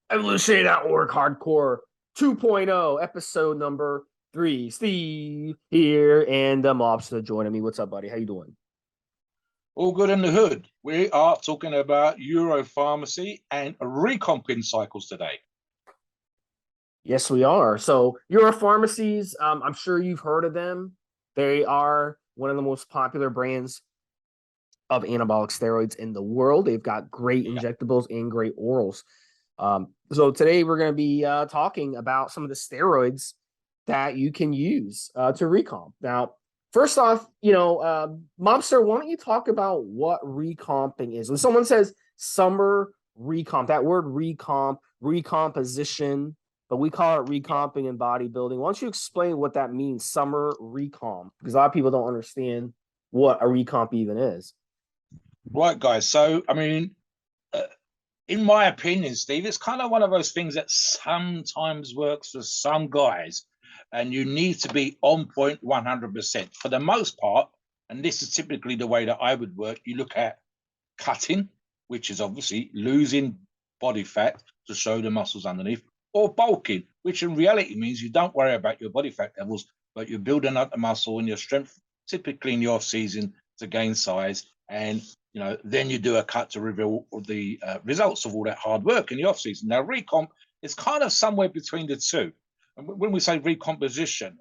Evolutionary Hardcore 2.0, episode number 3. Steve here and the Mobster joining me. What's up, buddy? How you doing? All good in the hood. We are talking about Euro Pharmacy and recomping cycles today. Yes, we are. So Euro Pharmacies, I'm sure you've heard of them. They are one of the most popular brands of anabolic steroids in the world. They've got great Yeah. injectables and great orals. So today we're going to be talking about some of the steroids that you can use to recomp. Now, first off, Mobster, why don't you talk about what recomping is? When someone says summer recomp, that word recomp, recomposition, but we call it recomping in bodybuilding. Why don't you explain what that means, summer recomp? Because a lot of people don't understand what a recomp even is. Right, guys. So, in my opinion, Steve, it's kind of one of those things that sometimes works for some guys, and you need to be on point 100%. For the most part, and this is typically the way that I would work, you look at cutting, which is obviously losing body fat to show the muscles underneath, or bulking, which in reality means you don't worry about your body fat levels, but you're building up the muscle and your strength, typically in the off season, to gain size. And then you do a cut to reveal the results of all that hard work in the off season. Now, recomp is kind of somewhere between the two. And when we say recomposition,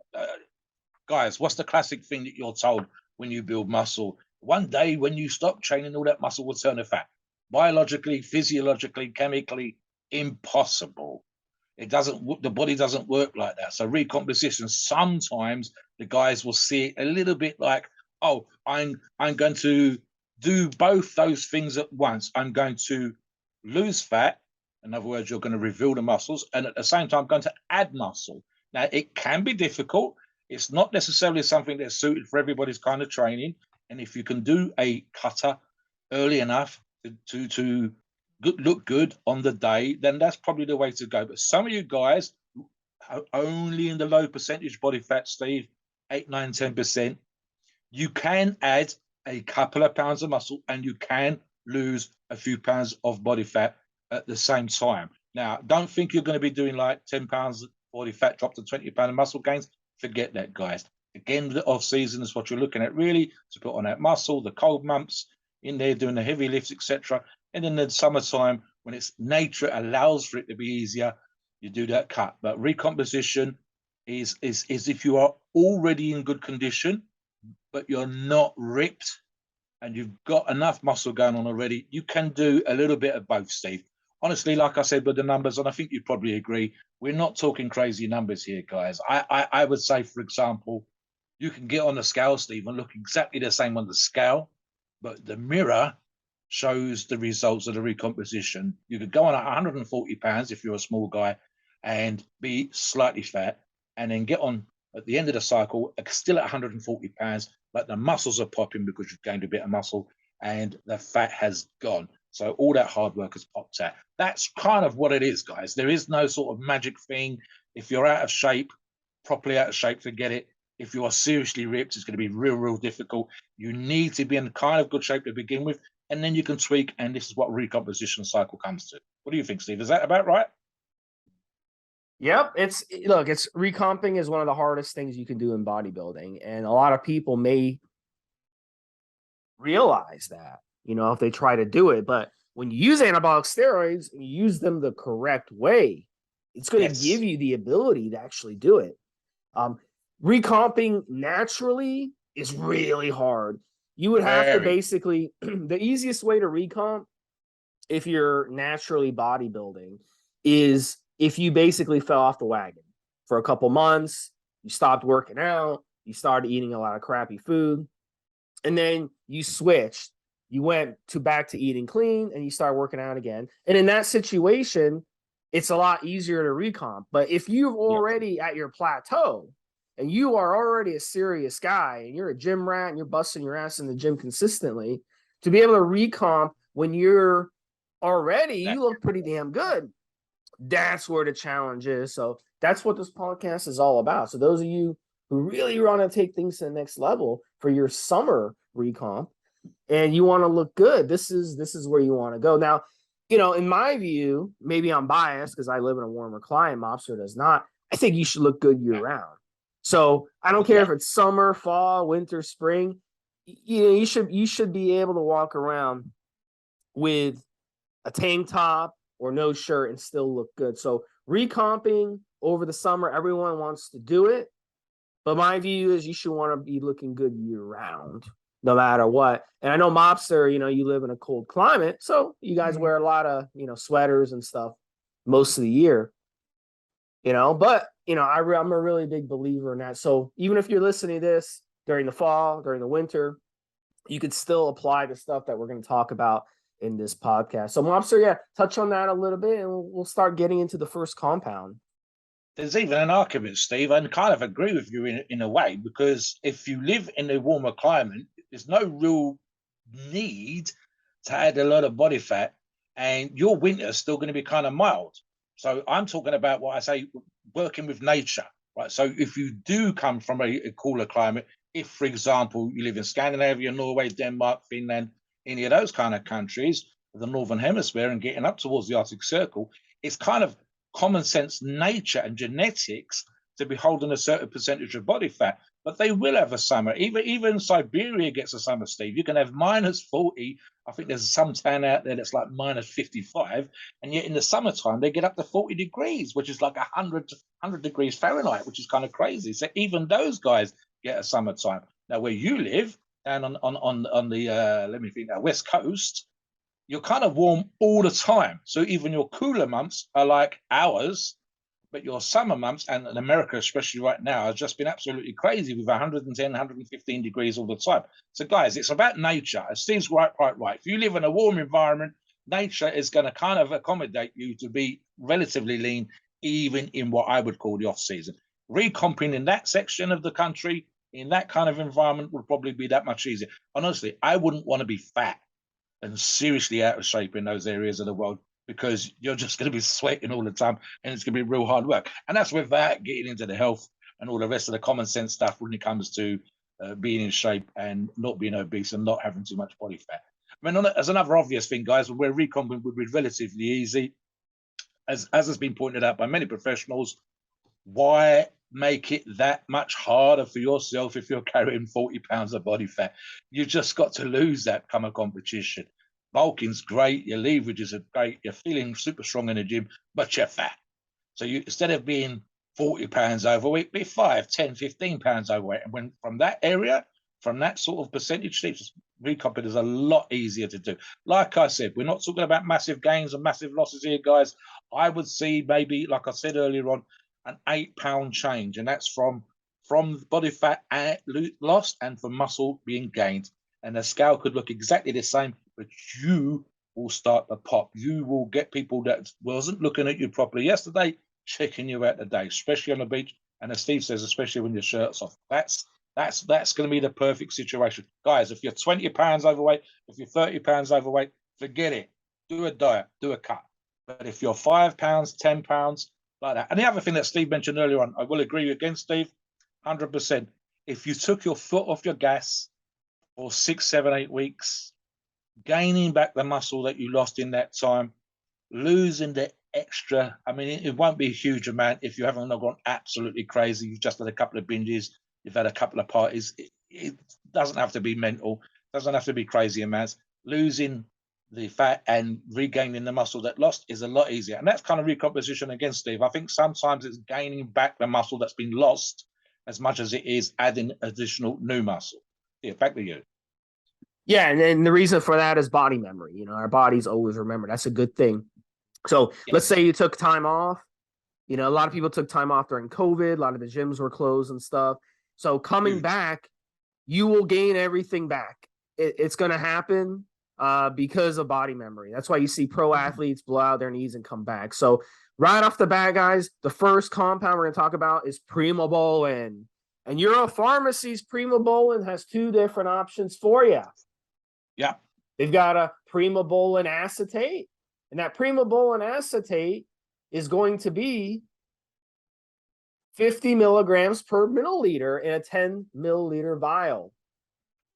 guys, what's the classic thing that you're told when you build muscle? One day when you stop training, all that muscle will turn to fat. Biologically, physiologically, chemically, impossible. It doesn't. The body doesn't work like that. So recomposition, sometimes the guys will see it a little bit like, oh, I'm going to do both those things at once. I'm going to lose fat. In other words, you're going to reveal the muscles, and at the same time, I'm going to add muscle. Now, it can be difficult. It's not necessarily something that's suited for everybody's kind of training. And if you can do a cutter early enough to look good on the day, then that's probably the way to go. But some of you guys are only in the low percentage body fat, Steve, 8, 9, 10%. You can add a couple of pounds of muscle and you can lose a few pounds of body fat at the same time. Now, don't think you're going to be doing like 10 pounds body fat drop to 20 pound of muscle gains. Forget that, guys. Again, the off season is what you're looking at, really, to put on that muscle, the cold months in there doing the heavy lifts, etc. And in the summertime, when it's nature allows for it to be easier, you do that cut. But recomposition is if you are already in good condition, but you're not ripped and you've got enough muscle going on already, you can do a little bit of both, Steve. Honestly, like I said, with the numbers, and I think you'd probably agree, we're not talking crazy numbers here, guys. I would say, for example, you can get on the scale, Steve, and look exactly the same on the scale, but the mirror shows the results of the recomposition. You could go on at 140 pounds if you're a small guy and be slightly fat, and then get on at the end of the cycle, still at 140 pounds, but the muscles are popping because you've gained a bit of muscle and the fat has gone. So all that hard work has popped out. That's kind of what it is, guys. There is no sort of magic thing. If you're out of shape, properly out of shape, forget it. If you are seriously ripped, it's going to be real, real difficult. You need to be in kind of good shape to begin with, and then you can tweak, and this is what recomposition cycle comes to. What do you think, Steve? Is that about right? Yep, it's recomping is one of the hardest things you can do in bodybuilding, and a lot of people may realize that, if they try to do it. But when you use anabolic steroids and you use them the correct way, it's going to give you the ability to actually do it. Recomping naturally is really hard. You would have to basically, the easiest way to recomp if you're naturally bodybuilding is if you basically fell off the wagon for a couple months, you stopped working out, you started eating a lot of crappy food, and then you switched. You went back to eating clean and you start working out again. And in that situation, it's a lot easier to recomp. But if you've already at your plateau and you are already a serious guy and you're a gym rat and you're busting your ass in the gym consistently, to be able to recomp when you're already, you look pretty damn good. That's where the challenge is. So that's what this podcast is all about. So those of you who really want to take things to the next level for your summer recomp and you want to look good, this is where you want to go. Now, you know, in my view, maybe I'm biased because I live in a warmer climate. Mobster does not. I think you should look good year round. So I don't care Yeah. if it's summer, fall, winter, spring. You know, you should be able to walk around with a tank top or no shirt and still look good. So recomping over the summer, everyone wants to do it. But my view is you should want to be looking good year round, no matter what. And I know Mobster, you know, you live in a cold climate, so you guys wear a lot of, you know, sweaters and stuff most of the year, you know. But you know, I'm a really big believer in that. So even if you're listening to this during the fall, during the winter, you could still apply the stuff that we're going to talk about in this podcast. So Mobster, yeah, touch on that a little bit, and we'll start getting into the first compound. There's even an argument, Steve, and kind of agree with you in a way, because if you live in a warmer climate, there's no real need to add a lot of body fat, and your winter is still going to be kind of mild. So I'm talking about what I say, working with nature, right? So if you do come from a cooler climate, if, for example, you live in Scandinavia, Norway, Denmark, Finland, any of those kind of countries, the Northern Hemisphere, and getting up towards the Arctic Circle, it's kind of common sense nature and genetics to be holding a certain percentage of body fat, but they will have a summer. Even Siberia gets a summer, Steve. You can have -40. I think there's some town out there that's like -55, and yet in the summertime they get up to 40 degrees, which is like 100 degrees Fahrenheit, which is kind of crazy. So even those guys get a summertime. Now, where you live, down on the let me think now, West Coast, you're kind of warm all the time. So even your cooler months are like hours, but your summer months, and in America, especially right now, has just been absolutely crazy with 110, 115 degrees all the time. So, guys, it's about nature. As Steve's quite right. If you live in a warm environment, nature is going to kind of accommodate you to be relatively lean, even in what I would call the off season. Recomping in that section of the country, in that kind of environment, would probably be that much easier. Honestly, I wouldn't want to be fat and seriously out of shape in those areas of the world, because you're just going to be sweating all the time and it's going to be real hard work. And that's without getting into the health and all the rest of the common sense stuff when it comes to being in shape and not being obese and not having too much body fat. I mean, as another obvious thing, guys, where recomping would be relatively easy, as has been pointed out by many professionals, why make it that much harder for yourself if you're carrying 40 pounds of body fat? You just got to lose that come a competition. Bulking's great, your leverages are great, you're feeling super strong in the gym, but you're fat. So you, instead of being 40 pounds overweight, be 5, 10, 15 pounds overweight. And when from that area, from that sort of percentage, recomping is a lot easier to do. Like I said, we're not talking about massive gains and massive losses here, guys. I would see maybe, like I said earlier on, an 8-pound change, and that's from body fat lost and from muscle being gained. And the scale could look exactly the same, but you will start to pop. You will get people that wasn't looking at you properly yesterday checking you out today, especially on the beach. And as Steve says, especially when your shirt's off. That's going to be the perfect situation, guys. If you're 20 pounds overweight, if you're 30 pounds overweight, forget it. Do a diet, do a cut. But if you're 5 pounds, 10 pounds, like that. And the other thing that Steve mentioned earlier on, I will agree again, Steve, 100%. If you took your foot off your gas for 6, 7, 8 weeks, gaining back the muscle that you lost in that time, losing the extra, I mean, it won't be a huge amount if you haven't gone absolutely crazy. You've just had a couple of binges, you've had a couple of parties. It doesn't have to be mental, doesn't have to be crazy amounts. Losing the fat and regaining the muscle that lost is a lot easier. And that's kind of recomposition again, Steve. I think sometimes it's gaining back the muscle that's been lost as much as it is adding additional new muscle. Yeah, back to you. Yeah, and then the reason for that is body memory. You know, our bodies always remember. That's a good thing. So let's say you took time off. You know, a lot of people took time off during COVID. A lot of the gyms were closed and stuff. So coming back, you will gain everything back. It's going to happen because of body memory. That's why you see pro athletes blow out their knees and come back. So right off the bat, guys, the first compound we're going to talk about is Primo. And Euro Pharmacies Primo has 2 different options for you. Yeah. They've got a Primo acetate, and that Primo acetate is going to be 50 milligrams per milliliter in a 10 milliliter vial.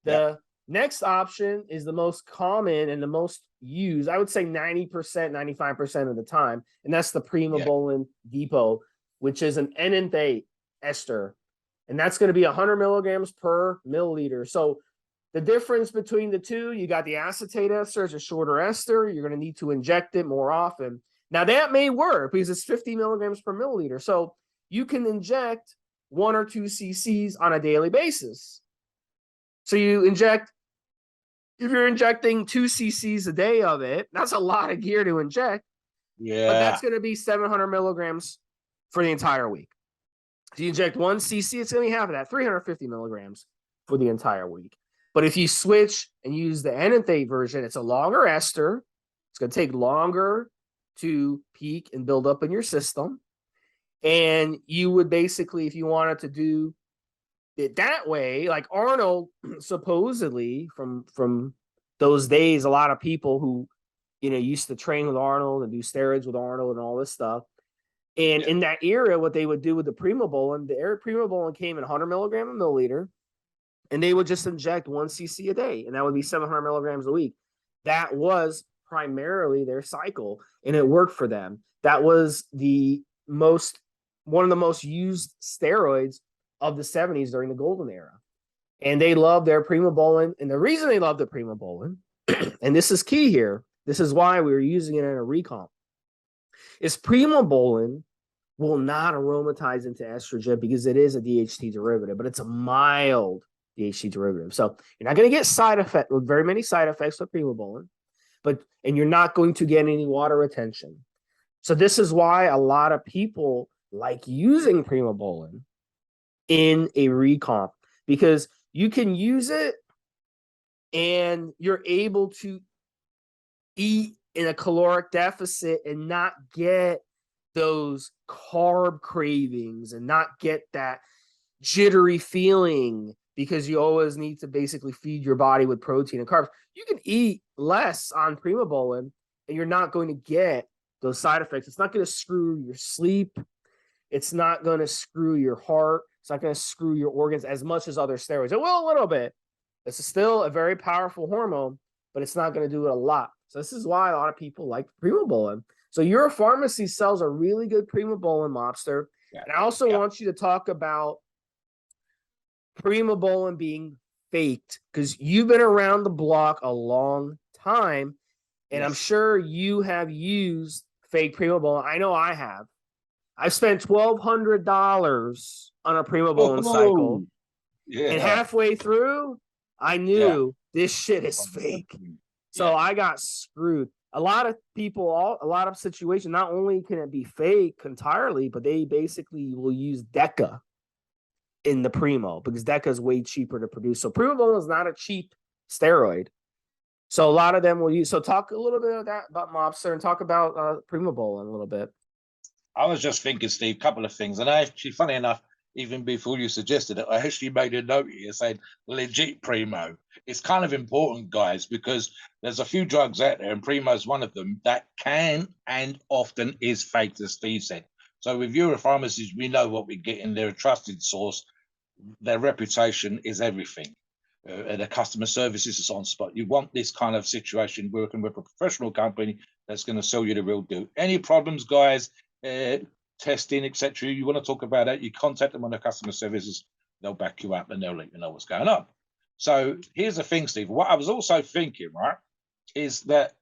The Next option is the most common and the most used, I would say 90%, 95% of the time, and that's the Primo Depot, which is an enanthate ester, and that's going to be 100 milligrams per milliliter. So the difference between the two, you got the acetate ester, it's a shorter ester. You're going to need to inject it more often. Now that may work because it's 50 milligrams per milliliter. So you can inject 1 or 2 cc's on a daily basis. So you inject, if you're injecting 2 cc's a day of it, that's a lot of gear to inject. Yeah. But that's going to be 700 milligrams for the entire week. If you inject 1 cc, it's going to be half of that, 350 milligrams for the entire week. But if you switch and use the enanthate version, it's a longer ester. It's going to take longer to peak and build up in your system. And you would basically, if you wanted to do it that way, like Arnold, supposedly from those days, a lot of people who, used to train with Arnold and do steroids with Arnold and all this stuff. And in that era, what they would do with the Primobolan, Primobolan came in 100 milligram a milliliter, and they would just inject 1 cc a day, and that would be 700 milligrams a week. That was primarily their cycle, and it worked for them. That was one of the most used steroids of the 70s during the golden era. And they loved their Primobolan. And the reason they loved the Primobolan, and this is key here, this is why we were using it in a recomp, is Primobolan will not aromatize into estrogen because it is a DHT derivative, but it's a mild DHT derivative. So you're not going to get very many side effects with Primobolan, and you're not going to get any water retention. So this is why a lot of people like using Primobolan in a recomp, because you can use it and you're able to eat in a caloric deficit and not get those carb cravings and not get that jittery feeling, because you always need to basically feed your body with protein and carbs. You can eat less on Primobolan and you're not going to get those side effects. It's not going to screw your sleep. It's not going to screw your heart. It's not going to screw your organs as much as other steroids. It will a little bit. It's still a very powerful hormone, but it's not going to do it a lot. So this is why a lot of people like Primobolan. So Euro Pharmacy sells a really good Primobolan, Mobster. Yeah. And I also want you to talk about Primobolan being faked, because you've been around the block a long time, and I'm sure you have used fake Primobolan. I know I have. I spent $1,200 on a Primobolan cycle, and halfway through, I knew this shit is fake. So I got screwed. A lot of people, a lot of situations, not only can it be fake entirely, but they basically will use Deca in the Primo, because Deca is way cheaper to produce. So Primobolan is not a cheap steroid. So a lot of them will use. So talk a little bit of that about Mobster and talk about Primobolan a little bit. I was just thinking, Steve, a couple of things. And I actually, funny enough, even before you suggested it, I actually made a note here saying legit Primo. It's kind of important, guys, because there's a few drugs out there, and Primo is one of them, that can and often is fake, as Steve said. So with Euro Pharmacies, we know what we get in. They're a trusted source. Their reputation is everything. And the customer services is on spot. You want this kind of situation working with a professional company that's going to sell you the real deal. Any problems, guys, testing, etc., you want to talk about it, you contact them on their customer services, they'll back you up and they'll let you know what's going on. So here's the thing, Steve. What I was also thinking, right, is that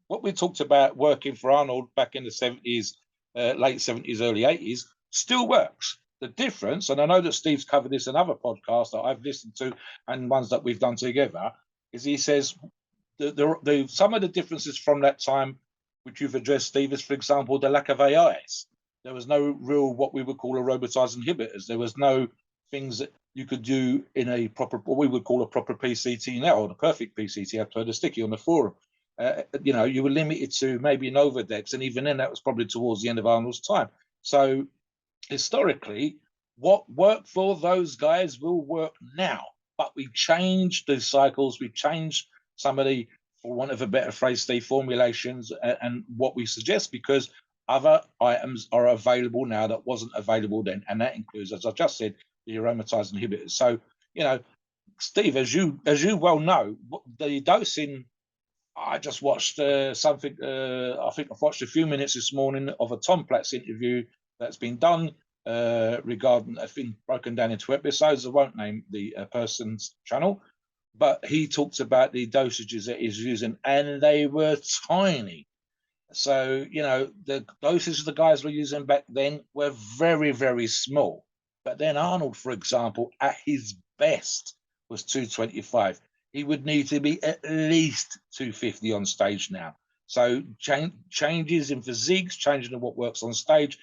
what we talked about working for Arnold back in the 70s, late 70s, early 80s, still works. The difference, and I know that Steve's covered this in other podcasts that I've listened to and ones that we've done together, is he says some of the differences from that time, which you've addressed, Steve, is, for example, the lack of AIs. There was no real what we would call aromatase inhibitors. There was no things that you could do in a proper, what we would call a proper PCT now, or the perfect PCT. I've heard a sticky on the forum. You were limited to maybe an Overdex, and even then that was probably towards the end of Arnold's time. So historically, what worked for those guys will work now. But we've changed the cycles, we've changed some of the, for want of a better phrase, Steve, formulations and what we suggest, because other items are available now that wasn't available then. And that includes, as I just said, the aromatase inhibitors. So, Steve, as you well know, the dosing. I just watched something. I think I've watched a few minutes this morning of a Tom Platz interview that's been done regarding. It's been broken down into episodes. I won't name the person's channel, but he talks about the dosages that he's using, and they were tiny. So, you know, the dosages the guys were using back then were very, very small. But then Arnold, for example, at his best was 225. He would need to be at least 250 on stage now. So changes in physiques, changing in what works on stage,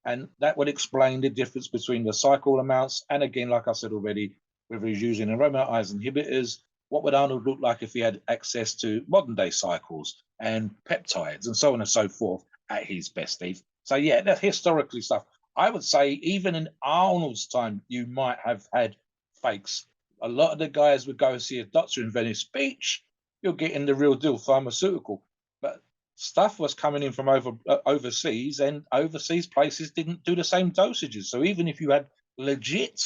and that would explain the difference between the cycle amounts. And again, like I said already, whether he's using aromatase inhibitors, what would Arnold look like if he had access to modern day cycles and peptides and so on and so forth at his best, Steve? So yeah, that's historically stuff. I would say even in Arnold's time, you might have had fakes. A lot of the guys would go see a doctor in Venice Beach. You're getting the real deal pharmaceutical, but stuff was coming in from overseas, and overseas places didn't do the same dosages. So even if you had legit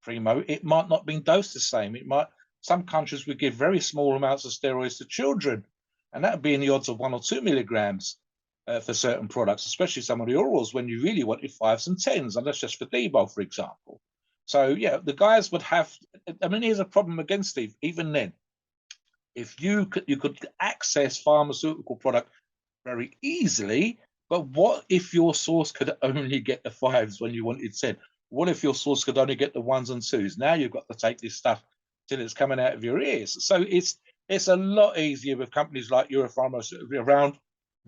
Primo, it might not be dosed the same. It might. Some countries would give very small amounts of steroids to children, and that would be in the odds of 1 or 2 milligrams for certain products, especially some of the orals, when you really wanted 5s and 10s, and that's just for Debo, for example. So, yeah, the guys would have. I mean, here's a problem again, Steve. Even then, if you could access pharmaceutical product very easily, but what if your source could only get the 5s when you wanted 10? What if your source could only get the 1s and 2s? Now you've got to take this stuff till it's coming out of your ears. So it's a lot easier with companies like Euro Pharmacies around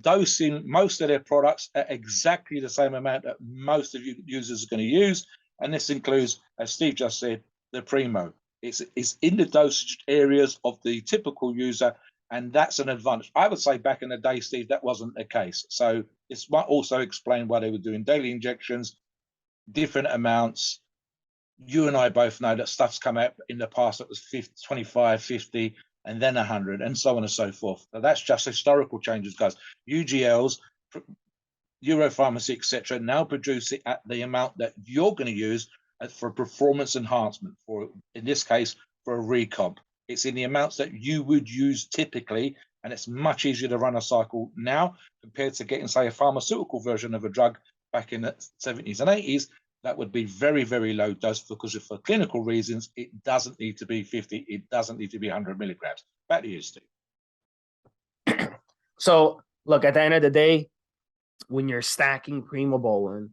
dosing most of their products at exactly the same amount that most of you users are going to use. And this includes, as Steve just said, the Primo. It's in the dosage areas of the typical user, and that's an advantage. I would say back in the day, Steve, that wasn't the case. So this might also explain why they were doing daily injections, different amounts. You and I both know that stuff's come out in the past that was 50, 25, 50, and then 100, and so on and so forth. So that's just historical changes, guys. UGLs, Euro Pharmacy, etc., now produce it at the amount that you're going to use for performance enhancement, for, in this case, for a recomp. It's in the amounts that you would use typically, and it's much easier to run a cycle now compared to getting, say, a pharmaceutical version of a drug back in the 70s and 80s. That would be very, very low dose, because for clinical reasons, it doesn't need to be 50. It doesn't need to be 100 milligrams. Back to you, Steve. So, look, at the end of the day, when you're stacking Primobolan,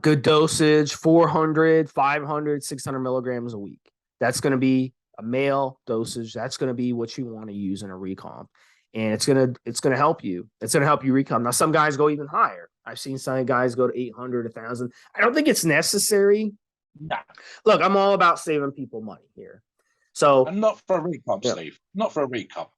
good dosage, 400, 500, 600 milligrams a week. That's going to be a male dosage. That's going to be what you want to use in a recomp. And it's going to help you. It's going to help you recomp. Now, some guys go even higher. I've seen some guys go to 800, 1,000. I don't think it's necessary. Nah. Look, I'm all about saving people money here. So, and not for a recomp, yeah. Steve. Not for a recomp.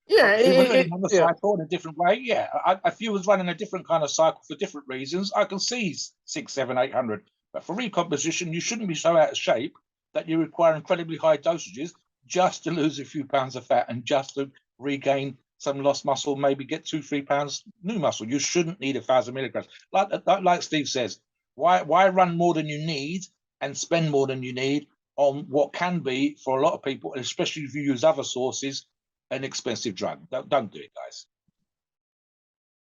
Yeah, if you were doing another cycle in a different way, yeah. If you was running a different kind of cycle for different reasons, I can see 600, 700, 800. But for recomposition, you shouldn't be so out of shape that you require incredibly high dosages just to lose a few pounds of fat and just to regain some lost muscle, maybe get 2-3 pounds new muscle. You shouldn't need 1,000 milligrams. Like Steve says, why run more than you need and spend more than you need on what can be, for a lot of people, especially if you use other sources, an expensive drug. Don't do it, guys.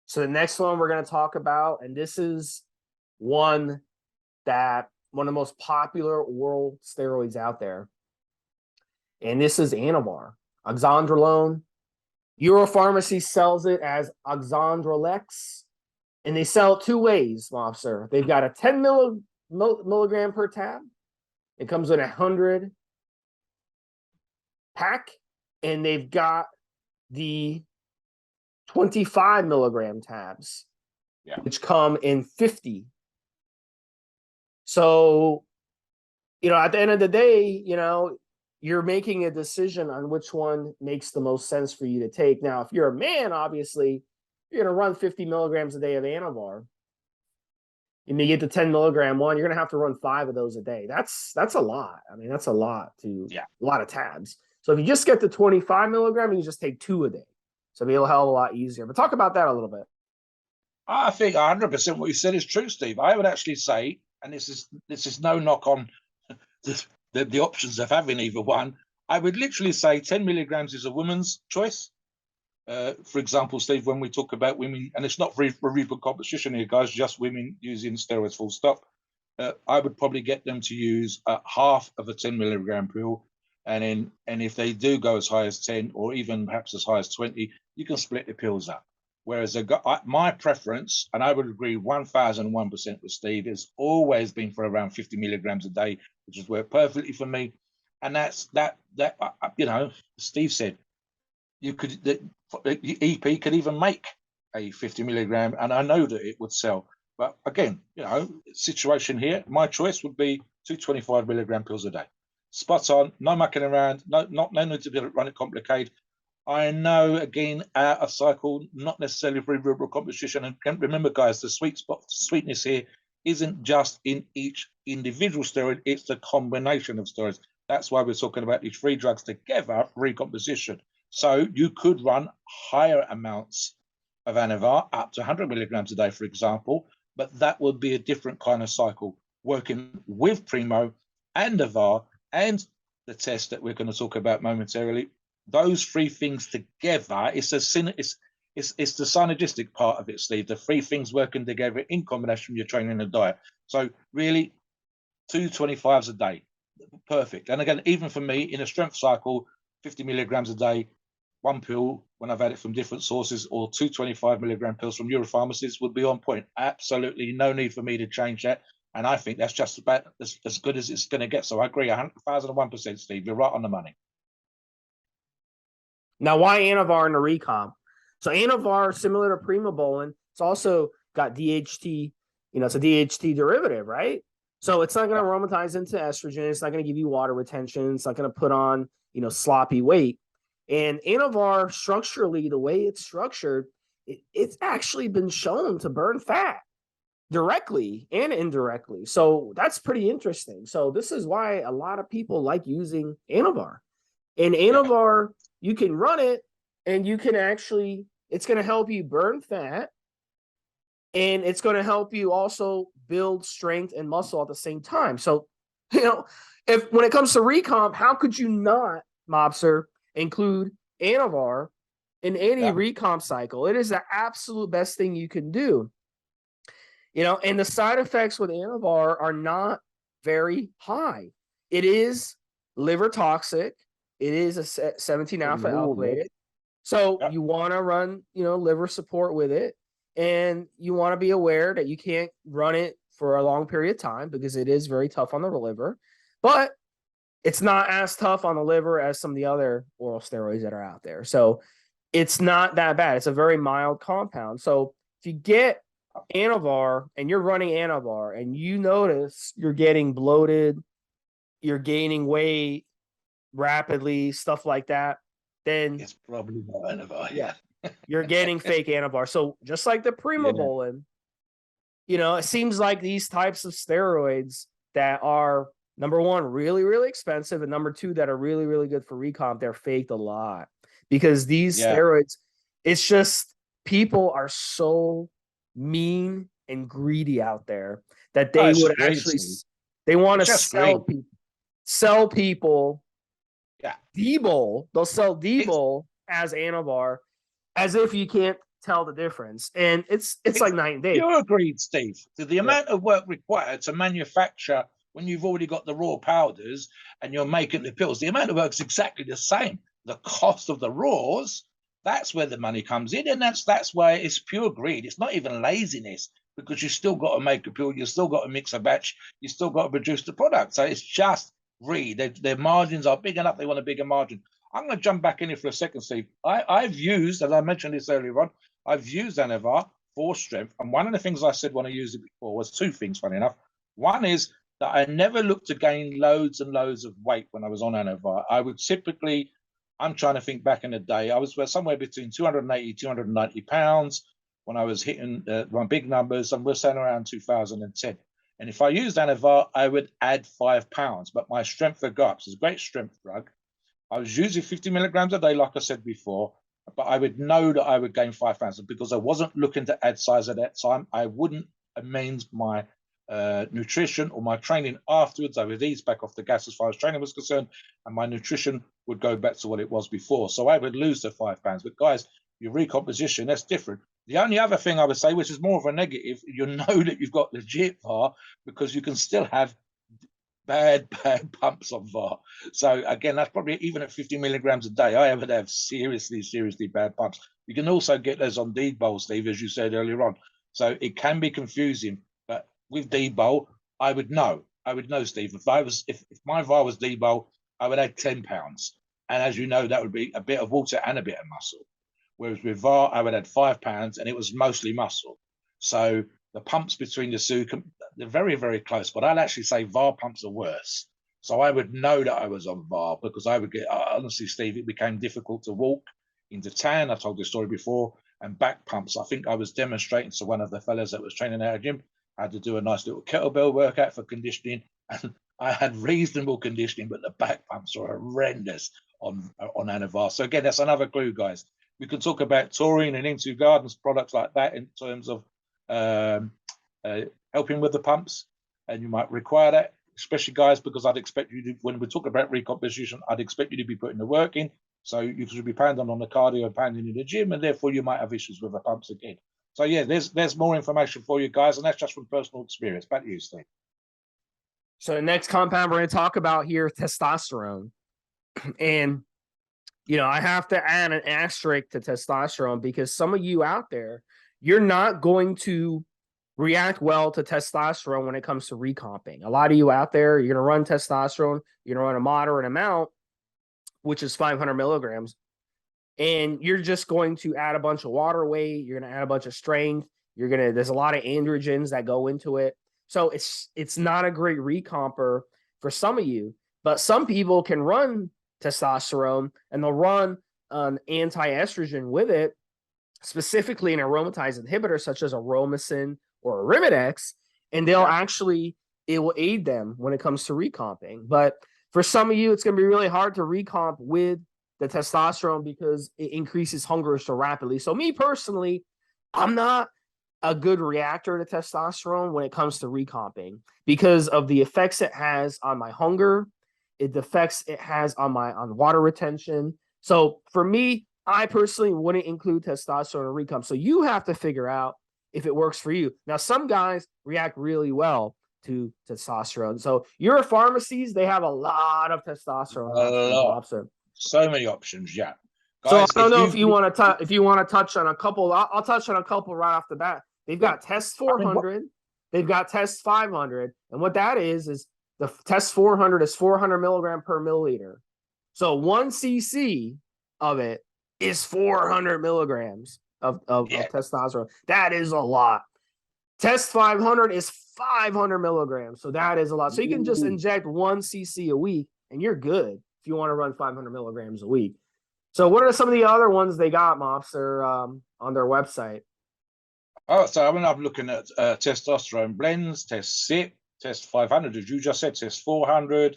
So the next one we're going to talk about, and this is one of the most popular oral steroids out there, and this is Anavar, oxandrolone. Euro Pharmacy sells it as Oxandrolex, and they sell it 2 ways, Mobster. They've got a 10 milligram per tab. It comes in a 100 pack, and they've got the 25 milligram tabs, which come in 50. So, at the end of the day, you're making a decision on which one makes the most sense for you to take. Now, if you're a man, obviously, you're going to run 50 milligrams a day of Anavar. And you get the 10 milligram one, you're going to have to run 5 of those a day. That's a lot. I mean, that's a lot a lot of tabs. So if you just get the 25 milligram, you just take 2 a day. So it'll be a hell of a lot easier. But talk about that a little bit. I think 100% what you said is true, Steve. I would actually say, and this is no knock on the options of having either one, I would literally say 10 milligrams is a woman's choice. For example, Steve, when we talk about women, and it's not for Recomp competition here, guys, just women using steroids full stop, I would probably get them to use half of a 10 milligram pill. And if they do go as high as 10 or even perhaps as high as 20, you can split the pills up. Whereas my preference, and I would agree 1001% with Steve, has always been for around 50 milligrams a day, which has worked perfectly for me. And that's you know, Steve said, you could, the EP could even make a 50 milligram, and I know that it would sell. But again, you know, situation here, my choice would be 225 milligram pills a day. Spot on, no mucking around, no need to run it complicated. I know, again, out of cycle, not necessarily for real competition. And remember, guys, the sweetness here isn't just in each individual steroid, it's the combination of steroids. That's why we're talking about these three drugs together, recomposition. So you could run higher amounts of Anavar, up to 100 milligrams a day, for example, but that would be a different kind of cycle, working with Primo and Anavar and the test that we're going to talk about momentarily. Those three things together, it's the synergistic part of it, Steve. The three things working together in combination with your training and diet. So really, 225s a day, perfect. And again, even for me, in a strength cycle, 50 milligrams a day, one pill when I've had it from different sources, or 225 milligram pills from Euro Pharmacies would be on point. Absolutely no need for me to change that. And I think that's just about as good as it's going to get. So I agree 1,001%, Steve. You're right on the money. Now, why Anavar in the Recomp? So Anavar, similar to Primobolan, it's also got DHT, you know, it's a DHT derivative, right? So it's not going to aromatize into estrogen. It's not going to give you water retention. It's not going to put on, you know, sloppy weight. And Anavar, structurally, the way it's structured, it's actually been shown to burn fat directly and indirectly. So that's pretty interesting. So this is why a lot of people like using Anavar. And Anavar, you can run it and you can actually, it's going to help you burn fat. And it's going to help you also build strength and muscle at the same time. So, you know, when it comes to Recomp, how could you not, Mobster, include Anavar in any Recomp cycle? It is the absolute best thing you can do. You know, and the side effects with Anavar are not very high. It is liver toxic. It is a 17 alpha alkylated. So you want to run, you know, liver support with it. And you want to be aware that you can't run it for a long period of time because it is very tough on the liver. But it's not as tough on the liver as some of the other oral steroids that are out there. So it's not that bad. It's a very mild compound. So if you get Anavar and you're running Anavar and you notice you're getting bloated, you're gaining weight rapidly, stuff like that, then it's probably not Anavar. Yeah. You're getting fake Anavar. So just like the Primobolan, you know, it seems like these types of steroids that are, number one, really, really expensive, and number two, that are really, really good for Recomp, they're faked a lot. Because these steroids, it's just, people are so mean and greedy out there that they would actually, they want to sell people D-Bol. They'll sell D-Bol as Anavar, as if you can't tell the difference. And it's like night and day. You agreed, Steve. The amount of work required to manufacture when you've already got the raw powders and you're making the pills, the amount of work is exactly the same. The cost of the raws, that's where the money comes in. And that's why it's pure greed. It's not even laziness, because you still got to make a pill, you still got to mix a batch, you still got to produce the product. So it's just greed. Their margins are big enough, they want a bigger margin. I'm going to jump back in here for a second, Steve. I've used, as I mentioned this earlier on, I've used Anavar for strength. And one of the things I said when I used it before was two things, funny enough. One is that I never looked to gain loads and loads of weight when I was on Anavar. I would typically, I'm trying to think back in the day, I was somewhere between 280, 290 pounds when I was hitting my big numbers, and we're saying around 2010. And if I used Anavar, I would add 5 pounds, but my strength would go up. So it's a great strength drug. I was using 50 milligrams a day, like I said before, but I would know that I would gain 5 pounds because I wasn't looking to add size at that time. I wouldn't amend my nutrition or my training afterwards, I would ease back off the gas as far as training was concerned, and my nutrition would go back to what it was before. So I would lose the 5 pounds. But guys, your recomposition, that's different. The only other thing I would say, which is more of a negative, you know that you've got legit VAR because you can still have bad pumps on VAR. So again, that's probably even at 50 milligrams a day. I would have seriously bad pumps. You can also get those on D-Bowl, Steve, as you said earlier on. So it can be confusing. But with D-Bowl, I would know, Steve, if my VAR was D-Bowl, I would add 10 pounds. And as you know, that would be a bit of water and a bit of muscle. Whereas with VAR, I would add 5 pounds, and it was mostly muscle. So the pumps between the two, they're very, very close. But I'd actually say VAR pumps are worse. So I would know that I was on VAR because I would get, honestly, Steve, it became difficult to walk into town. I told this story before. And back pumps. I think I was demonstrating to one of the fellas that was training at a gym. I had to do a nice little kettlebell workout for conditioning. And I had reasonable conditioning, but the back pumps are horrendous on Anavar. So again, that's another clue, guys. We can talk about taurine and Into Gardens products like that in terms of helping with the pumps, and you might require that, especially guys, because I'd expect you to, when we talk about recomposition, I'd expect you to be putting the work in. So you should be pounding on the cardio and pounding in the gym, and therefore you might have issues with the pumps again. So yeah, there's more information for you guys, and that's just from personal experience. Back to you, Steve. So the next compound we're going to talk about here, testosterone. And I have to add an asterisk to testosterone because some of you out there, you're not going to react well to testosterone when it comes to recomping. A lot of you out there, you're going to run testosterone, you're going to run a moderate amount, which is 500 milligrams. And you're just going to add a bunch of water weight. You're going to add a bunch of strength. There's a lot of androgens that go into it. So it's not a great recomper for some of you, but some people can run testosterone and they'll run an anti-estrogen with it, specifically an aromatase inhibitor such as aromacin or Arimidex, and it will aid them when it comes to recomping. But for some of you, it's going to be really hard to recomp with the testosterone because it increases hunger so rapidly. So me personally, I'm not a good reactor to testosterone when it comes to recomping because of the effects it has on my hunger, the effects it has on water retention. So for me, I personally wouldn't include testosterone in recomp. So you have to figure out if it works for you. Now, some guys react really well to testosterone. So Euro Pharmacies, they have a lot of testosterone. So many options, yeah. Guys, so I don't know if you want to touch on a couple. I'll touch on a couple right off the bat. They've got Test 400, they've got Test 500, and what that is the Test 400 is 400 milligram per milliliter. So 1 cc of it is 400 milligrams of testosterone. That is a lot. Test 500 is 500 milligrams, so that is a lot. So you can just inject 1 cc a week, and you're good if you want to run 500 milligrams a week. So what are some of the other ones they got, Mobster, on their website? Oh, so I'm looking at testosterone blends, Test SIP, Test 500, as you just said, Test 400,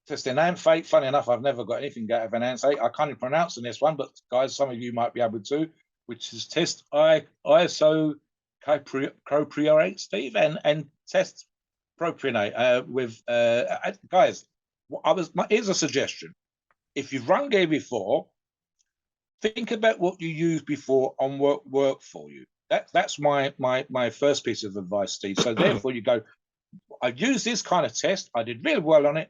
Test Enanthate. Funny enough, I've never got anything out of Enanthate. I can't even pronounce this one, but guys, some of you might be able to, which is Test Isocopriorate, Steve, and Test Propionate with guys. Here's a suggestion. If you've run gear before, think about what you used before on work for you. That's my first piece of advice, Steve. So therefore you go, I used this kind of test, I did really well on it,